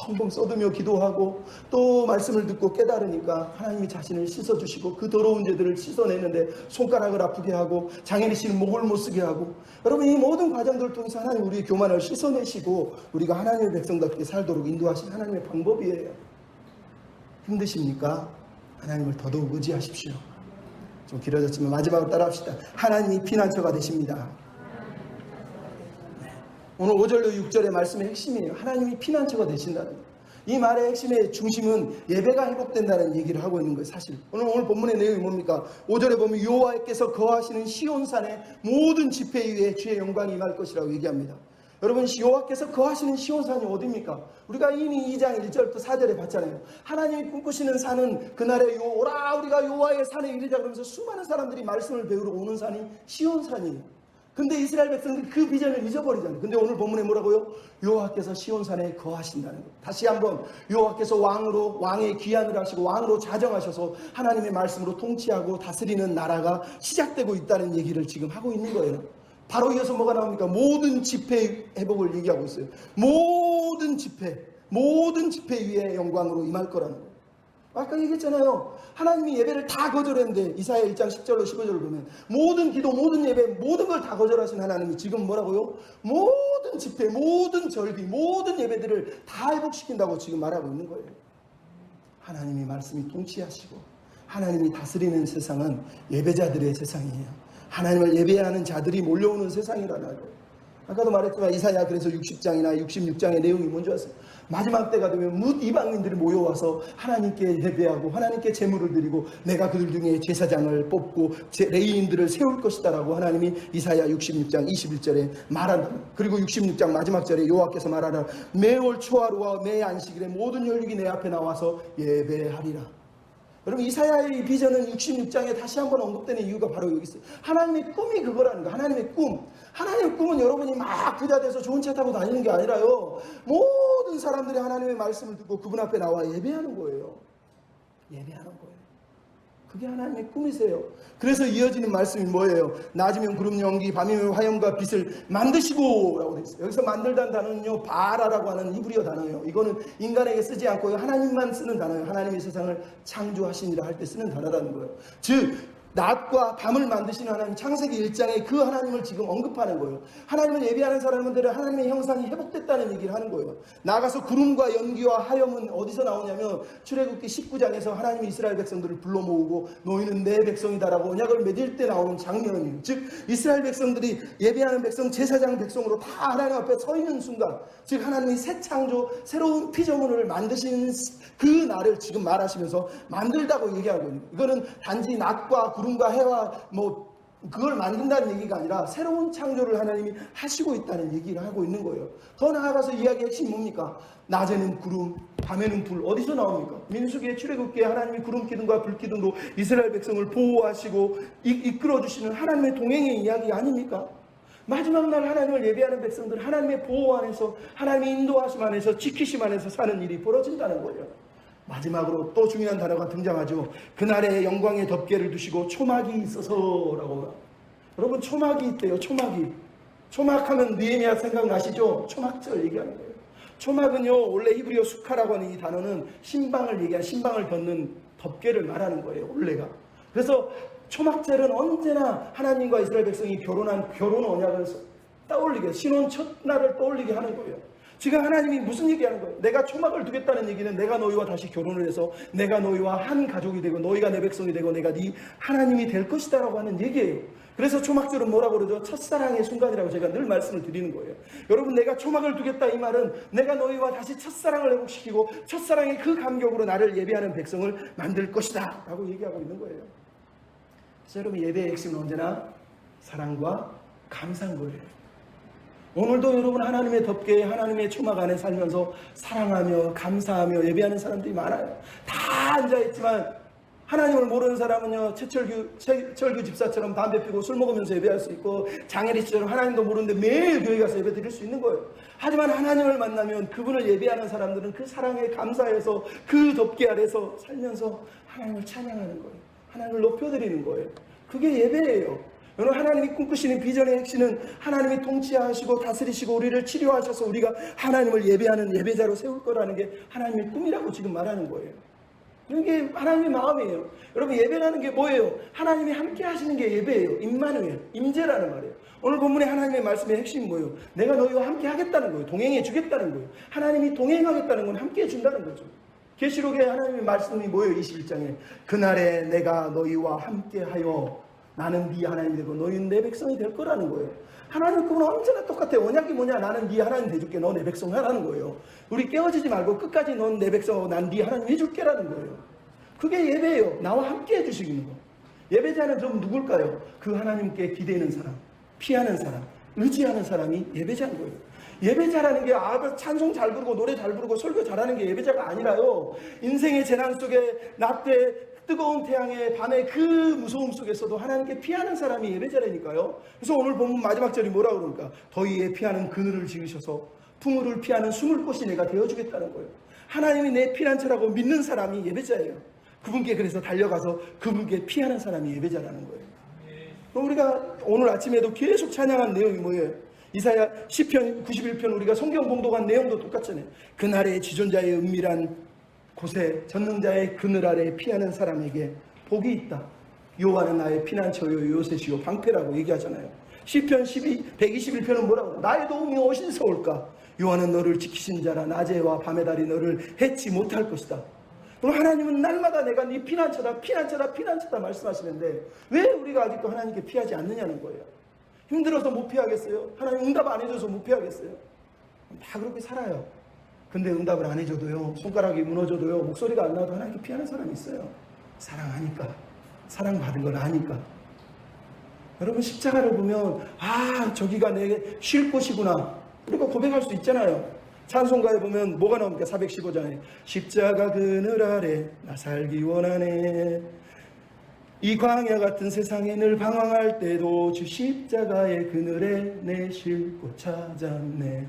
펑펑 쏟으며 기도하고 또 말씀을 듣고 깨달으니까 하나님이 자신을 씻어주시고 그 더러운 죄들을 씻어내는데 손가락을 아프게 하고 장애리 씨는 목을 못 쓰게 하고, 여러분, 이 모든 과정들을 통해서 하나님 우리의 교만을 씻어내시고 우리가 하나님의 백성답게 살도록 인도하신 하나님의 방법이에요. 힘드십니까? 하나님을 더더욱 의지하십시오. 좀 길어졌지만 마지막으로 따라합시다. 하나님이 피난처가 되십니다. 오늘 5절로 6절의 말씀의 핵심이에요. 하나님이 피난처가 되신다는 거예요. 이 말의 핵심의 중심은 예배가 회복된다는 얘기를 하고 있는 거예요. 사실 오늘 본문의 내용이 뭡니까? 5절에 보면 여호와께서 거하시는 시온산의 모든 지폐 위에 주의 영광이 임할 것이라고 얘기합니다. 여러분, 여호와께서 거하시는 시온산이 어디입니까? 우리가 이미 2장 1절부터 4절에 봤잖아요. 하나님이 꿈꾸시는 산은 그날에 오라 우리가 여호와의 산에 이르자 그러면서 수많은 사람들이 말씀을 배우러 오는 산이 시온산이에요. 근데 이스라엘 백성들이 그 비전을 잊어버리잖아요. 근데 오늘 본문에 뭐라고요? 여호와께서 시온산에 거하신다는 거예요. 다시 한번 여호와께서 왕으로, 왕의 귀환을 하시고 왕으로 자정하셔서 하나님의 말씀으로 통치하고 다스리는 나라가 시작되고 있다는 얘기를 지금 하고 있는 거예요. 바로 이어서 뭐가 나옵니까? 모든 집회 회복을 얘기하고 있어요. 모든 집회 위에 영광으로 임할 거라는 거예요. 아까 얘기했잖아요. 하나님이 예배를 다 거절했는데 이사야 1장 10절로 15절을 보면 모든 기도, 모든 예배, 모든 걸 다 거절하신 하나님이 지금 뭐라고요? 모든 집회, 모든 절기, 모든 예배들을 다 회복시킨다고 지금 말하고 있는 거예요. 하나님이 말씀이 통치하시고 하나님이 다스리는 세상은 예배자들의 세상이에요. 하나님을 예배하는 자들이 몰려오는 세상이라는 거예요. 아까도 말했지만 이사야 그래서 60장이나 66장의 내용이 뭔지 아세요? 마지막 때가 되면 뭇 이방인들이 모여와서 하나님께 예배하고 하나님께 제물을 드리고 내가 그들 중에 제사장을 뽑고 레위인들을 세울 것이다 라고 하나님이 이사야 66장 21절에 말한다. 그리고 66장 마지막 절에 여호와께서 말하라. 매월 초하루와 매 안식일에 모든 혈육이 내 앞에 나와서 예배하리라. 여러분, 이사야의 이 비전은 66장에 다시 한번 언급되는 이유가 바로 여기 있어요. 하나님의 꿈이 그거라는 거예요. 하나님의 꿈. 하나님의 꿈은 여러분이 막 부자 돼서 좋은 차 타고 다니는 게 아니라요, 모든 사람들이 하나님의 말씀을 듣고 그분 앞에 나와 예배하는 거예요. 예배하는 거예요. 그게 하나님의 꿈이세요. 그래서 이어지는 말씀이 뭐예요? 낮이면 구름 연기, 밤이면 화염과 빛을 만드시고 라고 되어 있어요. 여기서 만들다는 단어는요, 바라라고 하는 히브리어 단어예요. 이거는 인간에게 쓰지 않고 하나님만 쓰는 단어예요. 하나님이 세상을 창조하시니라 할 때 쓰는 단어라는 거예요. 즉 낮과 밤을 만드시는 하나님, 창세기 1장에 그 하나님을 지금 언급하는 거예요. 하나님을 예비하는 사람들은 하나님의 형상이 회복됐다는 얘기를 하는 거예요. 나가서 구름과 연기와 하염은 어디서 나오냐면 출애굽기 19장에서 하나님이 이스라엘 백성들을 불러 모으고 너희는 내 백성이다라고 언약을 맺을 때 나오는 장면이에요. 즉 이스라엘 백성들이 예비하는 백성, 제사장 백성으로 다 하나님 앞에 서 있는 순간, 즉 하나님이 새 창조, 새로운 피조물을 만드신 그 날을 지금 말하시면서 만들다고 얘기하고 있는 거예요. 이거는 단지 낮과 구름과 해와 그걸 만든다는 얘기가 아니라 새로운 창조를 하나님이 하시고 있다는 얘기를 하고 있는 거예요. 더 나아가서 이야기의 핵심이 뭡니까? 낮에는 구름, 밤에는 불. 어디서 나옵니까? 민수기의 출애굽기에 하나님이 구름 기둥과 불 기둥으로 이스라엘 백성을 보호하시고 이끌어 주시는 하나님의 동행의 이야기 아닙니까? 마지막 날 하나님을 예배하는 백성들, 하나님의 보호 안에서, 하나님의 인도하심 안에서, 지키심 안에서 사는 일이 벌어진다는 거예요. 마지막으로 또 중요한 단어가 등장하죠. 그날에 영광의 덮개를 두시고 초막이 있어서라고. 여러분, 초막이 있대요. 초막하면 느헤미야 생각나시죠? 초막절 얘기하는 거예요. 초막은요, 원래 히브리어 수카라고 하는 이 단어는 신방을 얘기한, 신방을 덮는 덮개를 말하는 거예요, 원래가. 그래서 초막절은 언제나 하나님과 이스라엘 백성이 결혼한 결혼 언약을 떠올리게, 신혼 첫날을 떠올리게 하는 거예요. 지금 하나님이 무슨 얘기하는 거예요? 내가 초막을 두겠다는 얘기는 내가 너희와 다시 결혼을 해서 내가 너희와 한 가족이 되고 너희가 내 백성이 되고 내가 네 하나님이 될 것이다 라고 하는 얘기예요. 그래서 초막절은 뭐라고 그러죠? 첫사랑의 순간이라고 제가 늘 말씀을 드리는 거예요. 여러분, 내가 초막을 두겠다 이 말은 내가 너희와 다시 첫사랑을 회복시키고 첫사랑의 그 감격으로 나를 예배하는 백성을 만들 것이다 라고 얘기하고 있는 거예요. 그래서 여러분, 예배의 핵심은 언제나 사랑과 감사인 거예요. 오늘도 여러분, 하나님의 덮개, 하나님의 초막 안에 살면서 사랑하며 감사하며 예배하는 사람들이 많아요. 다 앉아있지만 하나님을 모르는 사람은요, 최철규 집사처럼 담배 피고 술 먹으면서 예배할 수 있고, 장혜리처럼 하나님도 모르는데 매일 교회 가서 예배 드릴 수 있는 거예요. 하지만 하나님을 만나면 그분을 예배하는 사람들은 그 사랑에 감사해서 그 덮개 아래서 살면서 하나님을 찬양하는 거예요. 하나님을 높여드리는 거예요. 그게 예배예요. 여러분, 하나님이 꿈꾸시는 비전의 핵심은 하나님이 통치하시고 다스리시고 우리를 치료하셔서 우리가 하나님을 예배하는 예배자로 세울 거라는 게 하나님의 꿈이라고 지금 말하는 거예요. 이게 하나님의 마음이에요. 여러분, 예배라는 게 뭐예요? 하나님이 함께 하시는 게 예배예요. 임마누엘, 임재라는 말이에요. 오늘 본문의 하나님의 말씀의 핵심이 뭐예요? 내가 너희와 함께 하겠다는 거예요. 동행해 주겠다는 거예요. 하나님이 동행하겠다는 건 함께 해준다는 거죠. 계시록의 하나님의 말씀이 뭐예요? 21장에 그날에 내가 너희와 함께하여 나는 네 하나님이 되고 너희는 내 백성이 될 거라는 거예요. 하나님 그건 언제나 똑같아요. 언약이 뭐냐? 나는 네 하나님 돼줄게. 너 내 백성 하라는 거예요. 우리 깨어지지 말고 끝까지 넌 내 백성하고 난 네 하나님 해줄게라는 거예요. 그게 예배예요. 나와 함께 해주시는 거. 예배자는 좀 누굴까요? 그 하나님께 기대는 사람, 피하는 사람, 의지하는 사람이 예배자인 거예요. 예배자라는 게 찬송 잘 부르고 노래 잘 부르고 설교 잘하는 게 예배자가 아니라요, 인생의 재난 속에 낮에 뜨거운 태양의 밤의 그 무서움 속에서도 하나님께 피하는 사람이 예배자라니까요. 그래서 오늘 본문 마지막 절이 뭐라고 그러니까 더위에 피하는 그늘을 지으셔서 풍우를 피하는 숨을 곳이 내가 되어주겠다는 거예요. 하나님이 내 피난처라고 믿는 사람이 예배자예요. 그분께 그래서 달려가서 그분께 피하는 사람이 예배자라는 거예요. 그럼 우리가 오늘 아침에도 계속 찬양한 내용이 뭐예요? 이사야 10편 91편 우리가 성경 봉독한 내용도 똑같잖아요. 그날의 지존자의 은밀한 곳에 전능자의 그늘 아래 피하는 사람에게 복이 있다. 여호와는 나의 피난처요 요새시요 방패라고 얘기하잖아요. 시편 121편은 뭐라고? 나의 도움이 어디서 올까? 여호와는 너를 지키신 자라. 낮에와 밤에 달이 너를 해치 못할 것이다. 그럼 하나님은 날마다 내가 네 피난처다 피난처다 피난처다 말씀하시는데 왜 우리가 아직도 하나님께 피하지 않느냐는 거예요. 힘들어서 못 피하겠어요? 하나님 응답 안 해줘서 못 피하겠어요? 다 그렇게 살아요. 근데 응답을 안 해줘도요, 손가락이 무너져도요, 목소리가 안 나와도 하나님께 피하는 사람이 있어요. 사랑하니까, 사랑받은 걸 아니까. 여러분, 십자가를 보면 저기가 내 쉴 곳이구나 우리가 고백할 수 있잖아요. 찬송가에 보면 뭐가 나옵니까? 415장에 십자가 그늘 아래 나 살기 원하네. 이 광야 같은 세상에 늘 방황할 때도 주 십자가의 그늘에 내 쉴 곳 찾았네.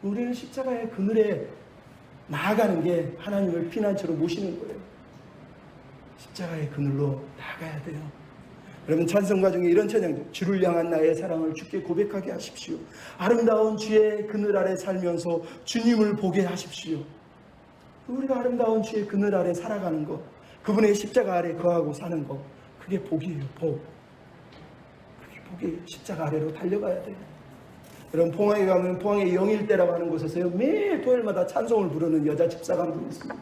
우리는 십자가의 그늘에 나아가는 게 하나님을 피난처로 모시는 거예요. 십자가의 그늘로 나가야 돼요. 여러분, 찬송가 중에 이런 찬양도, 주를 향한 나의 사랑을 주께 고백하게 하십시오. 아름다운 주의 그늘 아래 살면서 주님을 보게 하십시오. 우리가 아름다운 주의 그늘 아래 살아가는 것, 그분의 십자가 아래 거하고 사는 것, 그게 복이에요. 복. 그게 복이에요. 십자가 아래로 달려가야 돼요. 여러분, 포항에 가면 포항의 영일대라고 하는 곳에서요, 매일 토요일마다 찬송을 부르는 여자 집사가 한 분 있습니다.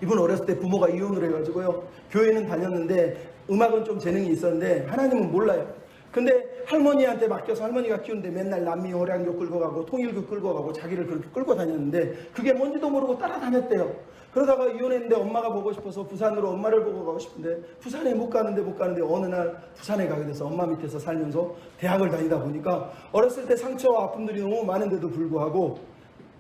이분 어렸을 때 부모가 이혼을 해가지고요, 교회는 다녔는데 음악은 좀 재능이 있었는데 하나님은 몰라요. 근데 할머니한테 맡겨서 할머니가 키우는데 맨날 남미 호량교 끌고 가고 통일교 끌고 가고 자기를 그렇게 끌고 다녔는데 그게 뭔지도 모르고 따라다녔대요. 그러다가 이혼했는데 엄마가 보고 싶어서 부산으로 엄마를 보고 가고 싶은데 부산에 못 가는데 어느 날 부산에 가게 돼서 엄마 밑에서 살면서 대학을 다니다 보니까 어렸을 때 상처와 아픔들이 너무 많은데도 불구하고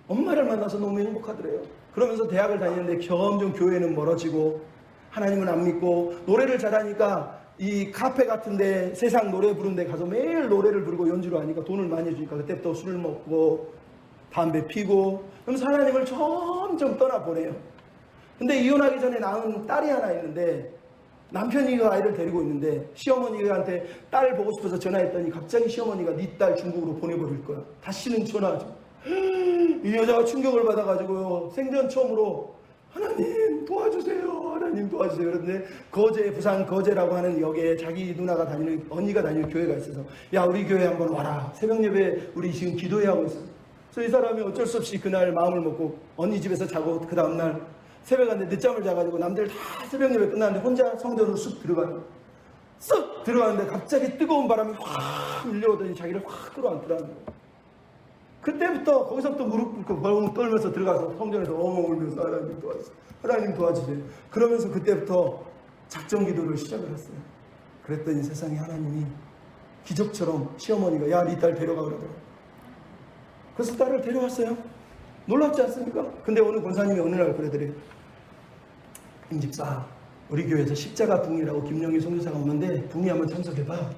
엄마를 만나서 너무 행복하더래요. 그러면서 대학을 다니는데 점점 교회는 멀어지고 하나님은 안 믿고 노래를 잘하니까 이 카페 같은데 세상 노래 부르는 데 가서 매일 노래를 부르고 연주를 하니까 돈을 많이 주니까 그때부터 술을 먹고 담배 피고 그러면서 하나님을 점점 떠나보내요. 근데 이혼하기 전에 낳은 딸이 하나 있는데 남편이 그 아이를 데리고 있는데 시어머니한테 딸 보고 싶어서 전화했더니 갑자기 시어머니가 네 딸 중국으로 보내버릴 거야. 다시는 전화하지. 이 여자가 충격을 받아가지고요, 생전 처음으로 하나님 도와주세요, 하나님 도와주세요. 그런데 거제, 부산 거제라고 하는 역에 자기 누나가 다니는, 언니가 다니는 교회가 있어서 야, 우리 교회 한번 와라, 새벽 예배 우리 지금 기도회 하고 있어. 그래서 이 사람이 어쩔 수 없이 그날 마음을 먹고 언니 집에서 자고 그 다음날 새벽 한데 늦잠을 자가지고 남들 다 새벽 예배 끝났는데 혼자 성전으로 쑥 들어가는데 갑자기 뜨거운 바람이 확 밀려오더니 자기를 확 끌어안더라는 거예요. 그때부터 거기서부터 무릎 꿇고 벌금 떨면서 들어가서 성전에서 엉엉 울면서 하나님 도와주세요, 하나님 도와주세요. 그러면서 그때부터 작정 기도를 시작을 했어요. 그랬더니 세상에 하나님이 기적처럼 시어머니가 야, 네 딸 데려가 그러더라고요. 그래서 딸을 데려왔어요. 놀랍지 않습니까? 근데 어느 권사님이 어느 날 그러더래요. 임 집사, 우리 교회에서 십자가 붕이라고 김영희 선교사가 오는데 붕이 한번 참석해봐.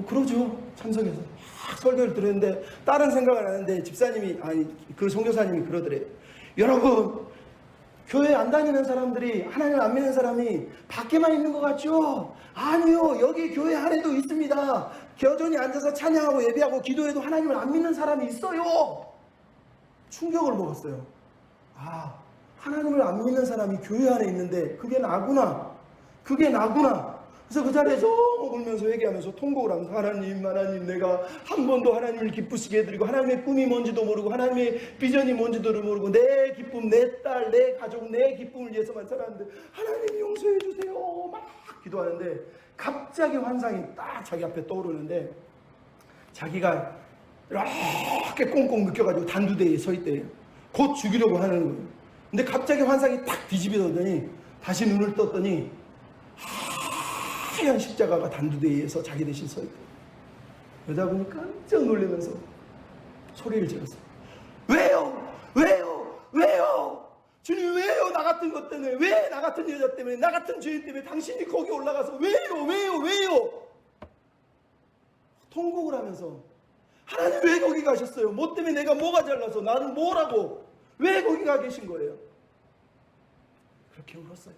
그러죠. 참석해서 막 설교를 들었는데 다른 생각을 하는데 집사님이, 아니 그 선교사님이 그러더래요. 여러분, 교회 안 다니는 사람들이, 하나님을 안 믿는 사람이 밖에만 있는 것 같죠? 아니요, 여기 교회 안에도 있습니다. 여전히 앉아서 찬양하고 예배하고 기도해도 하나님을 안 믿는 사람이 있어요. 충격을 먹었어요. 아, 하나님을 안 믿는 사람이 교회 안에 있는데 그게 나구나. 그래서 그 자리에서 울면서 회개하면서 통곡을 하면서 하나님, 내가 한 번도 하나님을 기쁘시게 해드리고 하나님의 꿈이 뭔지도 모르고 하나님의 비전이 뭔지도 모르고 내 기쁨, 내 딸, 내 가족, 내 기쁨을 위해서만 살았는데 하나님 용서해 주세요 막 기도하는데 갑자기 환상이 딱 자기 앞에 떠오르는데 자기가 이렇게 꽁꽁 묶여가지고 단두대에 서 있대요. 곧 죽이려고 하는 거예요. 근데 갑자기 환상이 딱 뒤집어졌더니 다시 눈을 떴더니 하얀 십자가가 단두대에서 자기 대신 서 있대요. 여자분이 깜짝 놀라면서 소리를 질렀어요. 왜요? 주님 왜요? 나 같은 것 때문에, 왜 나 같은 여자 때문에, 나 같은 죄인 때문에 당신이 거기 올라가서 왜요? 통곡을 하면서 하나님 왜 거기 가셨어요? 뭐 때문에 내가 뭐가 잘나서 나는 뭐라고 왜 거기 가 계신 거예요? 그렇게 울었어요.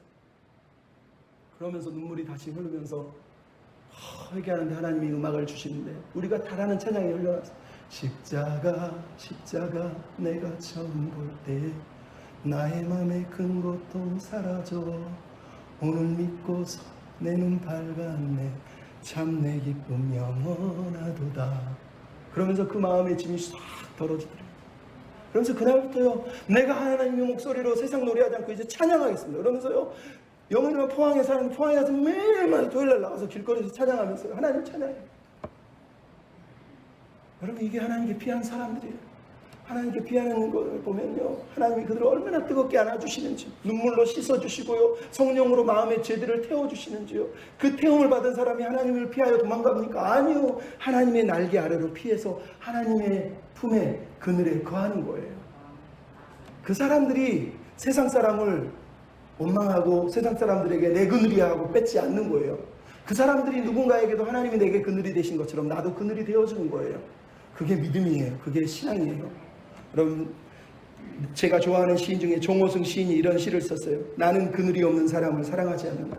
그러면서 눈물이 다시 흐르면서 회개하는데 하나님이 음악을 주시는데 우리가 다 아는 찬양이 흘러나서 십자가 내가 처음 볼 때 나의 맘의 큰 고통 사라져 오늘 믿고서 내 눈 밝았네 참 내 기쁨 영원하도다. 그러면서 그 마음의 짐이 싹 덜어지더래요. 그러면서 그날부터요, 내가 하나님의 목소리로 세상 노래하지 않고 이제 찬양하겠습니다. 그러면서요, 영원히만 포항에 사는 포항에 가서 매일마다 토요일날 나가서 길거리에서 찬양하면서 하나님 찬양해요. 여러분, 이게 하나님께 피한 사람들이에요. 하나님께 피하는 걸 보면요, 하나님이 그들을 얼마나 뜨겁게 안아주시는지, 눈물로 씻어주시고요, 성령으로 마음의 죄들을 태워주시는지요. 그 태움을 받은 사람이 하나님을 피하여 도망갑니까? 아니요. 하나님의 날개 아래로 피해서 하나님의 품에 그늘에 거하는 거예요. 그 사람들이 세상 사람을 원망하고 세상 사람들에게 내 그늘이야 하고 뺏지 않는 거예요. 그 사람들이 누군가에게도 하나님이 내게 그늘이 되신 것처럼 나도 그늘이 되어주는 거예요. 그게 믿음이에요. 그게 신앙이에요. 여러분, 제가 좋아하는 시인 중에 정호승 시인이 이런 시를 썼어요. 나는 그늘이 없는 사람을 사랑하지 않는다.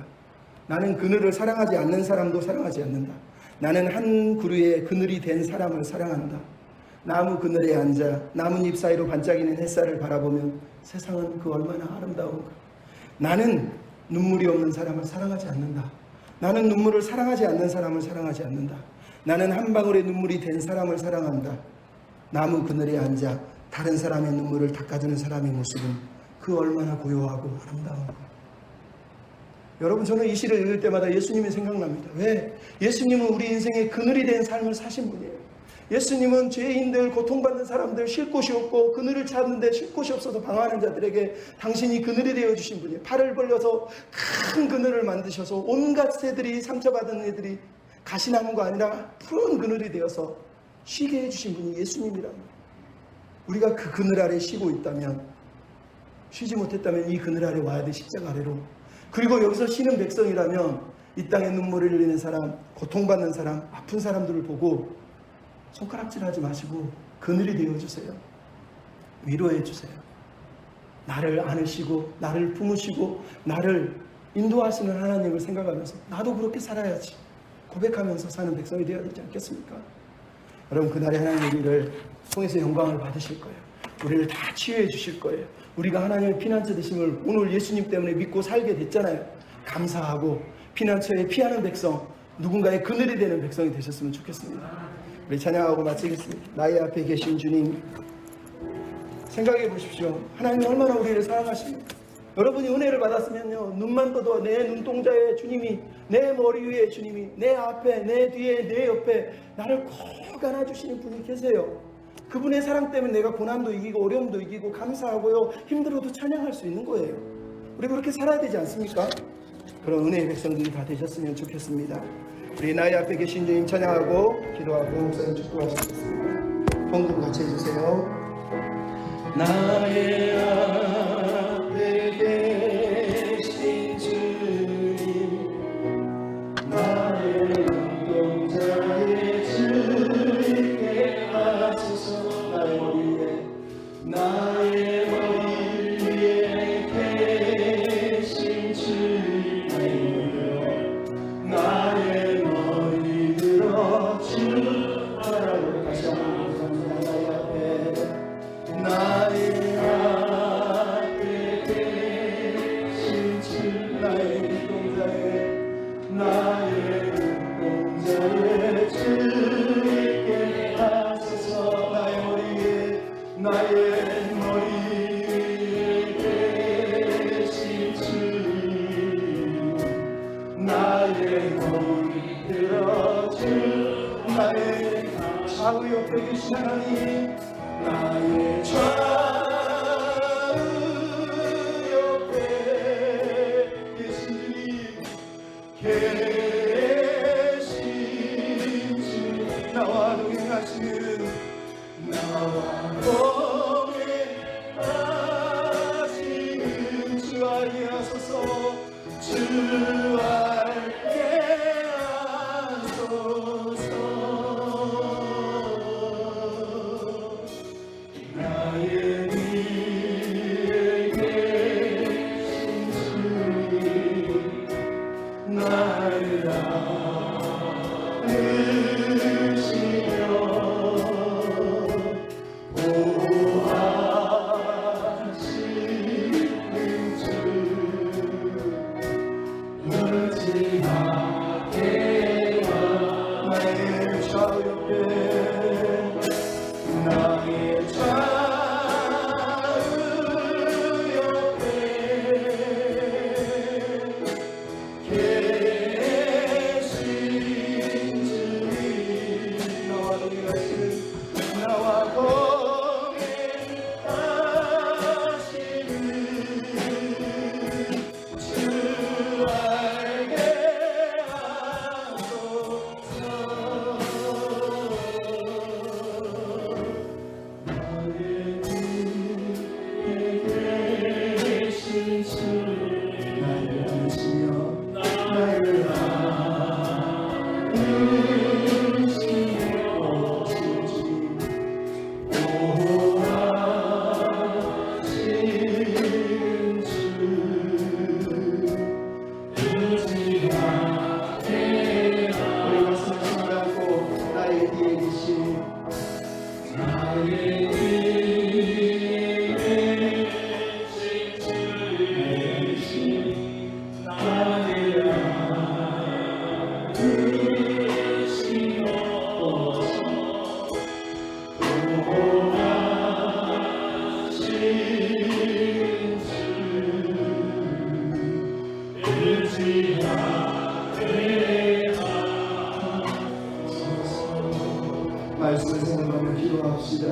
나는 그늘을 사랑하지 않는 사람도 사랑하지 않는다. 나는 한 그루의 그늘이 된 사람을 사랑한다. 나무 그늘에 앉아 나뭇잎 사이로 반짝이는 햇살을 바라보면 세상은 그 얼마나 아름다운가. 나는 눈물이 없는 사람을 사랑하지 않는다. 나는 눈물을 사랑하지 않는 사람을 사랑하지 않는다. 나는 한 방울의 눈물이 된 사람을 사랑한다. 나무 그늘에 앉아 다른 사람의 눈물을 닦아주는 사람의 모습은 그 얼마나 고요하고 아름다운가. 여러분, 저는 이 시를 읽을 때마다 예수님이 생각납니다. 왜? 예수님은 우리 인생의 그늘이 된 삶을 사신 분이에요. 예수님은 죄인들, 고통받는 사람들, 쉴 곳이 없고 그늘을 찾는데 쉴 곳이 없어서 방황하는 자들에게 당신이 그늘이 되어주신 분이에요. 팔을 벌려서 큰 그늘을 만드셔서 온갖 새들이, 상처받은 애들이 가시나무가 아니라 푸른 그늘이 되어서 쉬게 해주신 분이 예수님이랍니다. 우리가 그 그늘 아래 쉬고 있다면, 쉬지 못했다면 이 그늘 아래 와야 돼, 십자가 아래로. 그리고 여기서 쉬는 백성이라면 이 땅에 눈물을 흘리는 사람, 고통받는 사람, 아픈 사람들을 보고 손가락질하지 마시고 그늘이 되어주세요. 위로해주세요. 나를 안으시고 나를 품으시고 나를 인도하시는 하나님을 생각하면서 나도 그렇게 살아야지 고백하면서 사는 백성이 되어야 되지 않겠습니까? 여러분, 그날에 하나님 우리를 통해서 영광을 받으실 거예요. 우리를 다 치유해 주실 거예요. 우리가 하나님의 피난처 되심을 오늘 예수님 때문에 믿고 살게 됐잖아요. 감사하고 피난처에 피하는 백성, 누군가의 그늘이 되는 백성이 되셨으면 좋겠습니다. 우리 찬양하고 마치겠습니다. 나의 앞에 계신 주님, 생각해 보십시오. 하나님이 얼마나 우리를 사랑하십니까? 여러분이 은혜를 받았으면요, 눈만 떠도 내 눈동자에 주님이, 내 머리 위에 주님이, 내 앞에, 내 뒤에, 내 옆에 나를 꼭 안아주시는 분이 계세요. 그분의 사랑 때문에 내가 고난도 이기고 어려움도 이기고 감사하고요, 힘들어도 찬양할 수 있는 거예요. 우리 그렇게 살아야 되지 않습니까? 그런 은혜의 백성들이 다 되셨으면 좋겠습니다. 우리 나의 앞에 계신 주님 찬양하고 기도하고 목사님 축복하시겠습니다. 봉금 같이 해주세요. 나의 앞에 계신 주님, 나의 눈동자에 주님께 하소서. 나의 머리 위에, 나의 머리 위에 계신 주님, 나의 머리 들어 주 바라보고 다시 한번 감사합니다. 나의 앞에 계신 주, 나의 눈동자에, 나의 눈동자에 주님께 하소서. 나의 머리 위에, 나의 머리 위에 계신 주, 나의 머리 들어주, 나의 좌우 옆에 계신 하나님, 나의 좌우 옆에 계신 주, 나와 동행하시는, 나와 동행하시는 주 알게 하소서. 주 알게 하소서. 나의 위에 계신 주님, 나를 안으시며 보호하시는 주, 무지하게 나의 좌우 옆에, 나의 좌우 옆에 계신 주님, 나와 동행하시는, 나와 동행하시는 주 알게 하소서. 말씀을 생각하며 기도합시다.